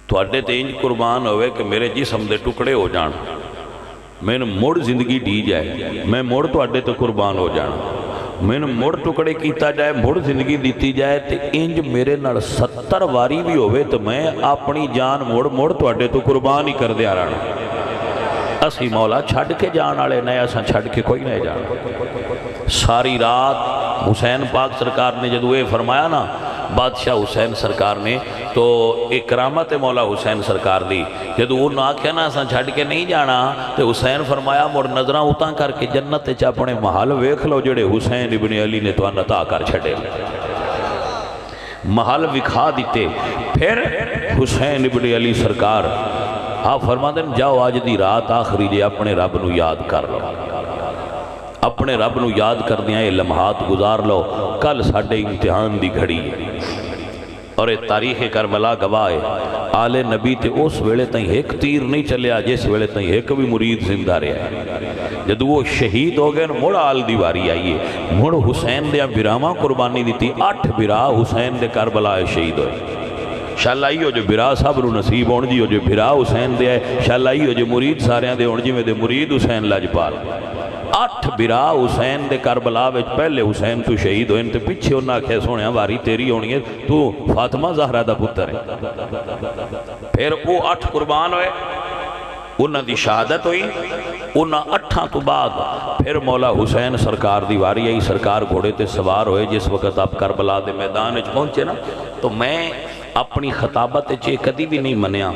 تو اڈے تینج قربان ہوئے کہ میرے جسم دے ٹکڑے ہو جان میں نے مڑ زندگی دی جائے میں مڑ تو اڈے تو قربان ہو جانا میں نے مڑ ٹکڑے کیتا جائے مڑ زندگی دیتی جائے تے انج میرے نال 70 واری بھی ہوئے تو میں اپنی جان مڑ تو اڈے تو قربان ہی کر دیا رہا اسی مولا چھڑ کے جان آلے نئے اساں چھڑ کے کوئی نہیں جانا ساری رات حسین پاک سرکار نے جدوئے فرمایا نا بادشاہ حسین سرکار نے تو اکرامت مولا حسین سرکار دی جدو وہ نہ کہنا اساں چھڑ کے نہیں جانا تو حسین فرمایا مڑ نظرہ اتاں کر کے جنت چا اپنے محل ویکھ لو جڑے حسین ابن علی نے تو عطا کر چھڑے محل وکھا دیتے پھر حسین ابن علی سرکار آپ فرما دیں جاؤ آج دی رات آخری جے اپنے رب نو یاد کر لو اپنے رب نو یاد کر دیا یہ لمحات گزار لو کل ساڑھے امتحان دی گھڑی اور یہ تاریخ کربلا گواہ ہے آل نبی تے اس ویلے تائیں ایک تیر نہیں چلیا جس ویلے تائیں ایک بھی مرید زندہ رہا ہے۔ جب وہ شہید ہو گئے مڑ آل دیواری آئیے، مڑ حسین دیا براما قربانی دیتی، 8 برا حسین دے کربلا شہید ہوئے۔ شالائی ہو جو برا صاحب رو نصیب ہون جی ہو جو برا حسین دے ہے، شالائی ہو جو مرید ساریاں دے ہون جی میں دے مرید حسین لاجپال۔ 8 برا حسین دے کربلا وچ پہلے حسین تو شہید ہوئے تے پیچھے انہاں کہے سونے واری تیری ہونی ہے تو فاطمہ زہرہ دا پتر ہے۔ پھر وہ 8 قربان ہوئے، انہاں دی شہادت ہوئی، انہاں 8 تو بعد پھر مولا حسین سرکار دی واری آئی، سرکار گھوڑے تے سوار ہوئے۔ جس وقت آپ کربلا دے میدان وچ پہنچے نا تو میں اپنی خطابت چے کدی بھی نہیں منیا،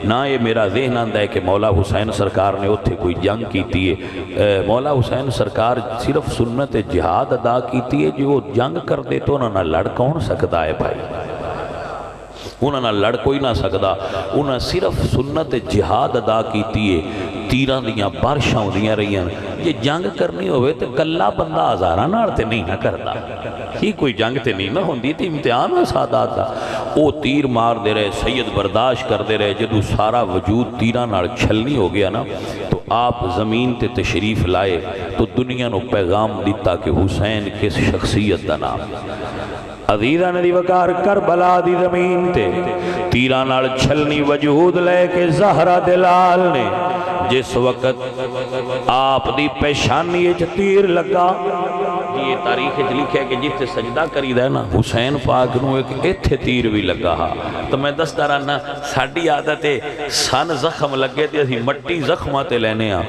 نہ یہ میرا ذہن آندا ہے کہ مولا حسین سرکار نے اتھے کوئی جنگ کیتی ہے۔ مولا حسین سرکار صرف سنت جہاد ادا کیتی ہے، جو جنگ کر دے تو انہوں نے لڑ کون سکتا ہے بھائی، انہوں نے لڑ کوئی نہ سکتا، انہوں نے صرف سنت جہاد ادا کیتی ہے۔ تیران دیاں بارشاں دیاں رہیاں، یہ جنگ کرنی ہوئے تو کلا بندہ ہزاراں نال تے نہیں نہ کرتا، ہی کوئی جنگ تے نہیں نہ ہوندی تھی، امتحان ہے سادات دا۔ او تیر مار دے رہے، سید برداشت کر دے رہے، جدو سارا وجود تیران نال چھلنی ہو گیا نا تو آپ زمین تے تشریف لائے تو دنیا نو پیغام دیتا کہ حسین کس شخصیت دا نام۔ عزیزہ نے دی وقار کربلا دی زمین تے تیران نال چھلنی وجود لے کے زہرہ دلال نے جس وقت آپ دی پیشانی اچھ تیر لگا، یہ تاریخ اچھ لکھے کہ جس سے سجدہ کری دے نا حسین پاک نو ایک ایتھے تیر بھی لگا ہا۔ تو میں دستا رہنا ساڑھی عادت ہے سن زخم لگے تھے اسی مٹی زخماتے لینے ہاں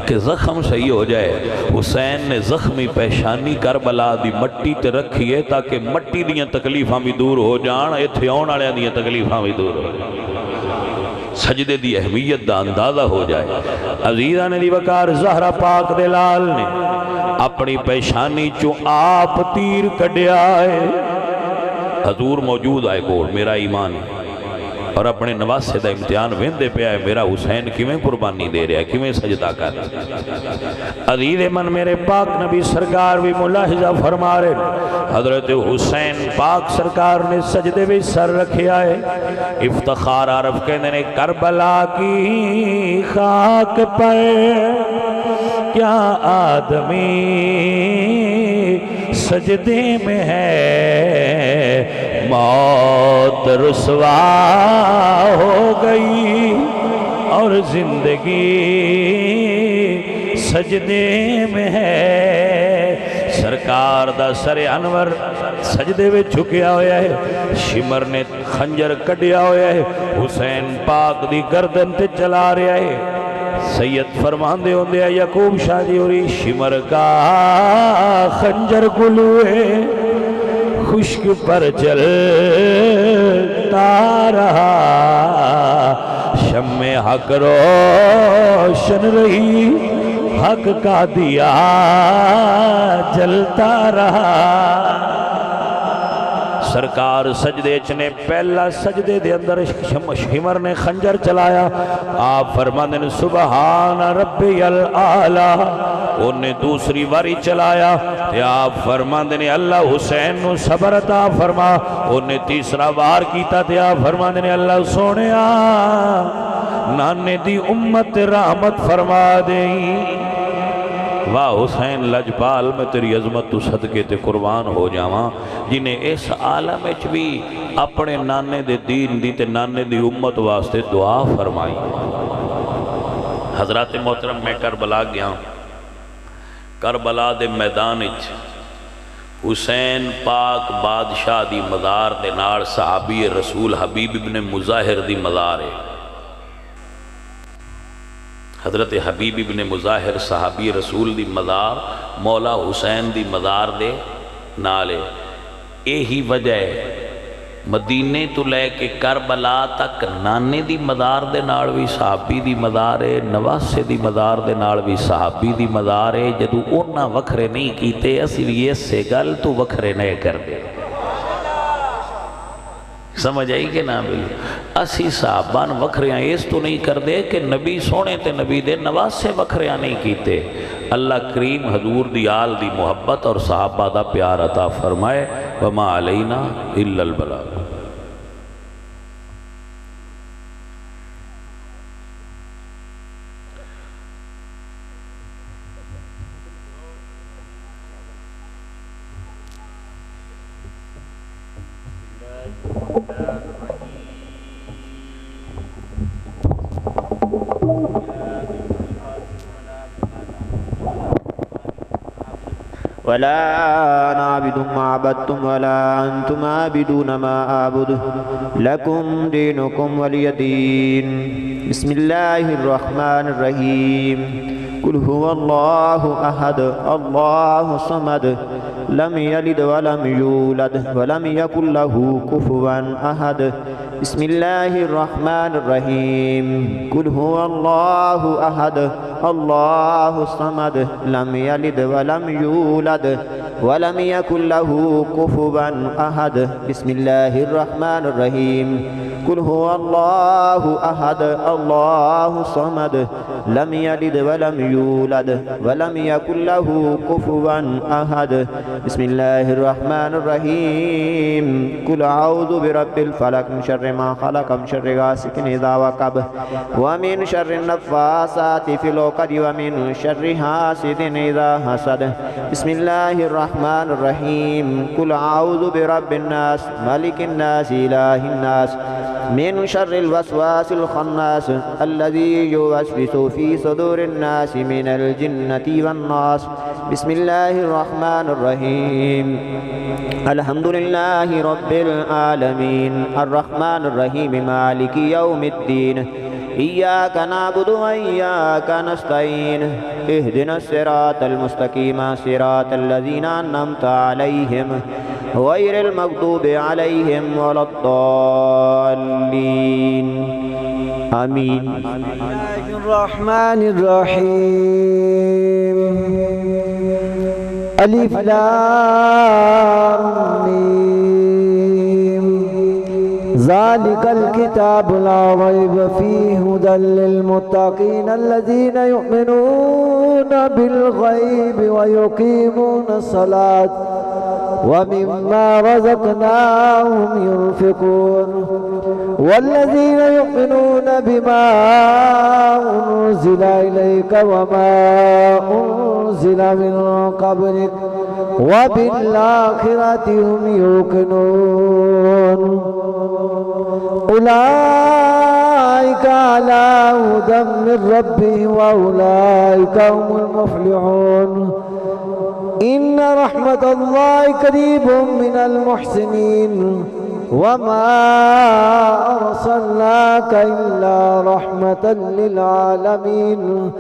کہ زخم صحیح ہو جائے۔ حسین نے زخمی پیشانی کربلا دی مٹی تے رکھی ہے تاکہ مٹی دیاں تکلیفاں بھی دور ہو جان، ایتھے آن آڑیاں دیاں تکلیفاں بھی دور ہو جان، سجدے دی اہمیت دا اندازہ ہو جائے۔ عزیزہ نے دی وقار زہرہ پاک دلال نے اپنی پیشانی چو آپ تیر کڈیا ہے، حضور موجود آئے کوڑ میرا ایمان اور اپنے نواسے دا امتحان ویندے پہ آئے میرا حسین کیویں قربانی دے رہا ہے، کیویں سجدہ کر رہا ہے۔ عزیز من میرے پاک نبی سرکار بھی ملاحظہ فرما رہے، حضرت حسین پاک سرکار نے سجدے بھی سر رکھے آئے۔ افتخار عرف کہنے نے کربلا کی خاک پر کیا آدمی سجدے میں ہے، موت رسوا ہو گئی اور زندگی سجدے میں ہے۔ سرکار دا سر انور سجدے میں جھکیا ہویا ہے، شمر نے خنجر کڈیا ہویا ہے، حسین پاک دی گردن تے چلا رہا ہے۔ سید فرمان دے ہوندے ہیں یعقوب شاہ جی ہوری شمر کا خنجر گلوے خشک پر چلتا رہا، شمع حق روشن رہی، حق کا دیا جلتا رہا۔ سرکار سجدے چنے پہلا سجدے دے اندر شمر نے خنجر چلایا، آپ فرماندے نے سبحان ربی العالی، انہیں دوسری واری چلایا، آپ فرماندے نے اللہ حسین نو صبر عطا فرما، انہیں تیسرا وار کیتا تھے، آپ فرماندے نے اللہ سونیا نانے دی امت رحمت فرما دیں۔ واہ حسین لجپال میں تیری عظمت تو صدقے تے قربان ہو جاواں، جنہیں اس عالم اچھ بھی اپنے نانے دے دین دی تے نانے دی امت واسطے دعا فرمائی۔ حضرات محترم میں کربلا گیا، کربلا دے میدان اچھ حسین پاک بادشاہ دی مزار دے نال صحابی رسول حبیب ابن مظاہر دی مزار ہے۔ حضرت حبیب ابن مظاہر صحابی رسول دی مزار مولا حسین دی مزار دے نالے، یہی وجہ ہے مدینے تو لے کے کربلا تک نانے دی مزار دے نال بھی صحابی دی مزار ہے، نواسے دی مزار دے نال بھی صحابی دی مزار ہے۔ جدو اونا وکھرے نہیں کیتے اسی بھی اس سے گل تو وکھرے نہیں کر دے، سمجھ آئی کہ نہ بلی اسی صحابان وکھریاں اس تو نہیں کر دے کہ نبی سونے تے نبی دے نواسے وکھریاں نہیں کیتے۔ اللہ کریم حضور دی آل دی محبت اور صحابہ دا پیار عطا فرمائے، وما علینا الا البلاغ۔ ولا أنا عابد ما عبدتم ولا أنتم عابدون ما أعبد لكم دينكم ولي دين. بسم الله الرحمن الرحيم. قل هو الله أحد الله الصمد لم يلد ولم يولد ولم يكن له كفوا أحد. بسم الله الرحمن الرحيم. قل هو الله أحد الله الصمد لم يلد ولم يولد ولم يكن له كفوا أحد. بسم الله الرحمن الرحيم. قل هو الله أحد الله الصمد لم يلد ولم يولد ولم يكن له كفوا أحد. بسم الله الرحمن الرحيم. قل أعوذ برب الفلق من شر ما خلق من شر غاسق إذا وقب ومن شر النفاثات في العقد ومن شر حاسد إذا حسد. بسم الله الرحمن الرحيم. قل أعوذ برب الناس ملك الناس إله الناس من شر الوسواس الخناس الذي يوسوس في صدور الناس من الجنة والناس. بسم الله الرحمن الرحيم. الحمد لله رب العالمين الرحمن الرحيم مالك يوم الدين إياك نعبد وإياك نستعين اهدنا الصراط المستقيم صراط الذين أنعمت عليهم غير المغضوب عليهم ولا الضالين آمين. بسم الله الرحمن الرحيم. ألف لام ميم. ذلك الكتاب لا ريب فيه هدى للمتقين الذين يؤمنون بالغيب ويقيمون الصلاة ومما رزقناهم ينفقون والذين يؤمنون بما أنزل إليك وما أنزل من قبلك وبالآخرة هم يوقنون. أولئك على هدى من ربهم وأولئك هم المفلحون. إن رحمة الله قريب من المحسنين وما أرسلناك إلا رحمة للعالمين.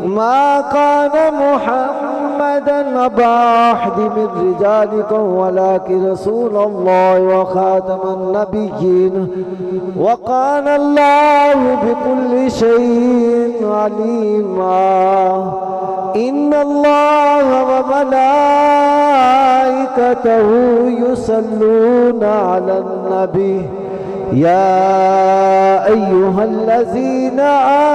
ما كان محمدا أبا أحد من رجالكم ولكن رسول الله وخاتم النبيين وكان الله بكل شيء عليما. إن الله وملائكته يصلون على النبي يا أيها الذين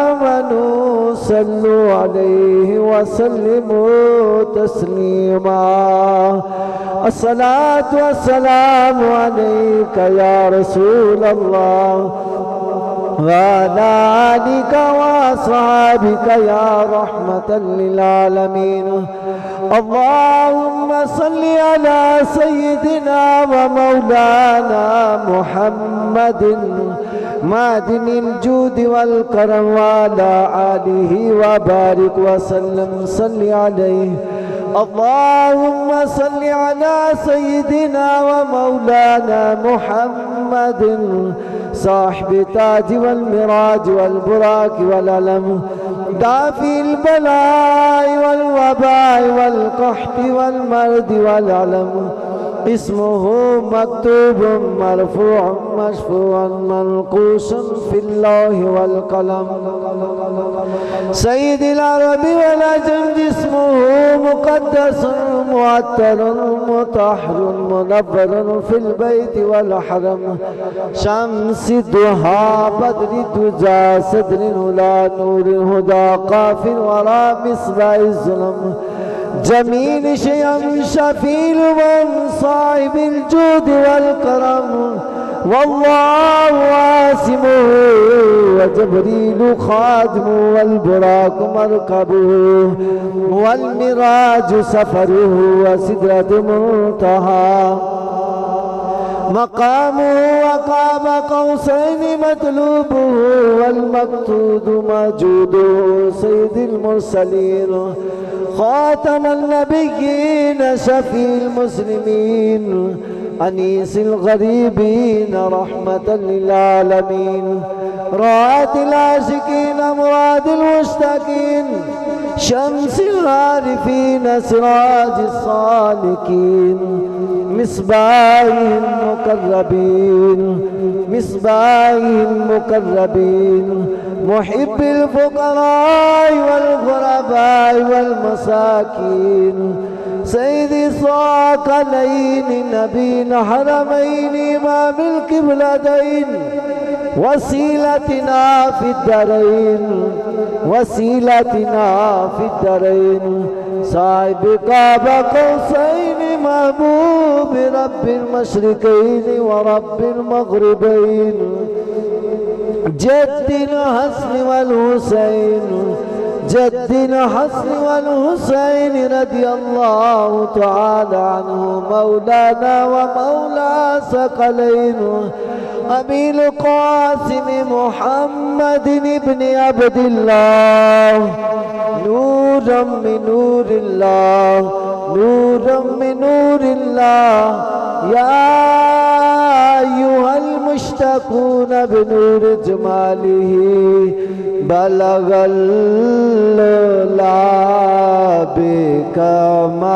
آمنوا صلوا عليه وسلموا تسليما. الصلاة والسلام عليك يا رسول الله وعلى آلك وأصحابك يا رحمة للعالمين. اللهم صل على سيدنا ومولانا محمد معدن الجود والكرم وعلى آله وبارك وسلم صل عليه. اللهم صل على سيدنا ومولانا محمد صاحب التاج والمراج والبراك والألم دافي البلاء والوباء والقحط والمرض والألم اسمه مكتوب مرفوع مشفوع منقوش في اللوح والقلم. سيد العرب والعجم جسمه مقدس معطر مطهر منور في البيت والحرم. شمس الضحى بدر الدجى صدر الهدى نور الهدى قاف وراء مصباح الظلم جميل شيم شفيل صاحب الجود والكرم. والله عاصمه وجبريل خادمه والبراق مركبه والمراج سفره وسدرة منتهى. مقامه وقاب قوسين مطلوبه والمقصود موجوده سيد المرسلين خاتم النبيين شفيع المسلمين أنيس الغريبين رحمة للعالمين راعة العاشقين مراد المشتاقين شمس العارفين سراج الصالحين مصباح المقربين مصباح المقربين محب الفقراء والغرباء والمساكين سيد ثقلين نبي حرمين إمام القبلتين وسيلتنا في الدارين وسيلتنا في الدارين صاحب قاب قوسين محبوب رب المشرقين ورب المغربين جد الحسن والحسين جد الحسن والحسين رضي الله تعالى عنه مولانا ومولى ثقلين أبي القاسم محمد بن عبد الله نورا من نور الله نورا من نور الله يا أيها المشتاقون بنور جماله بلغ العلا بكماله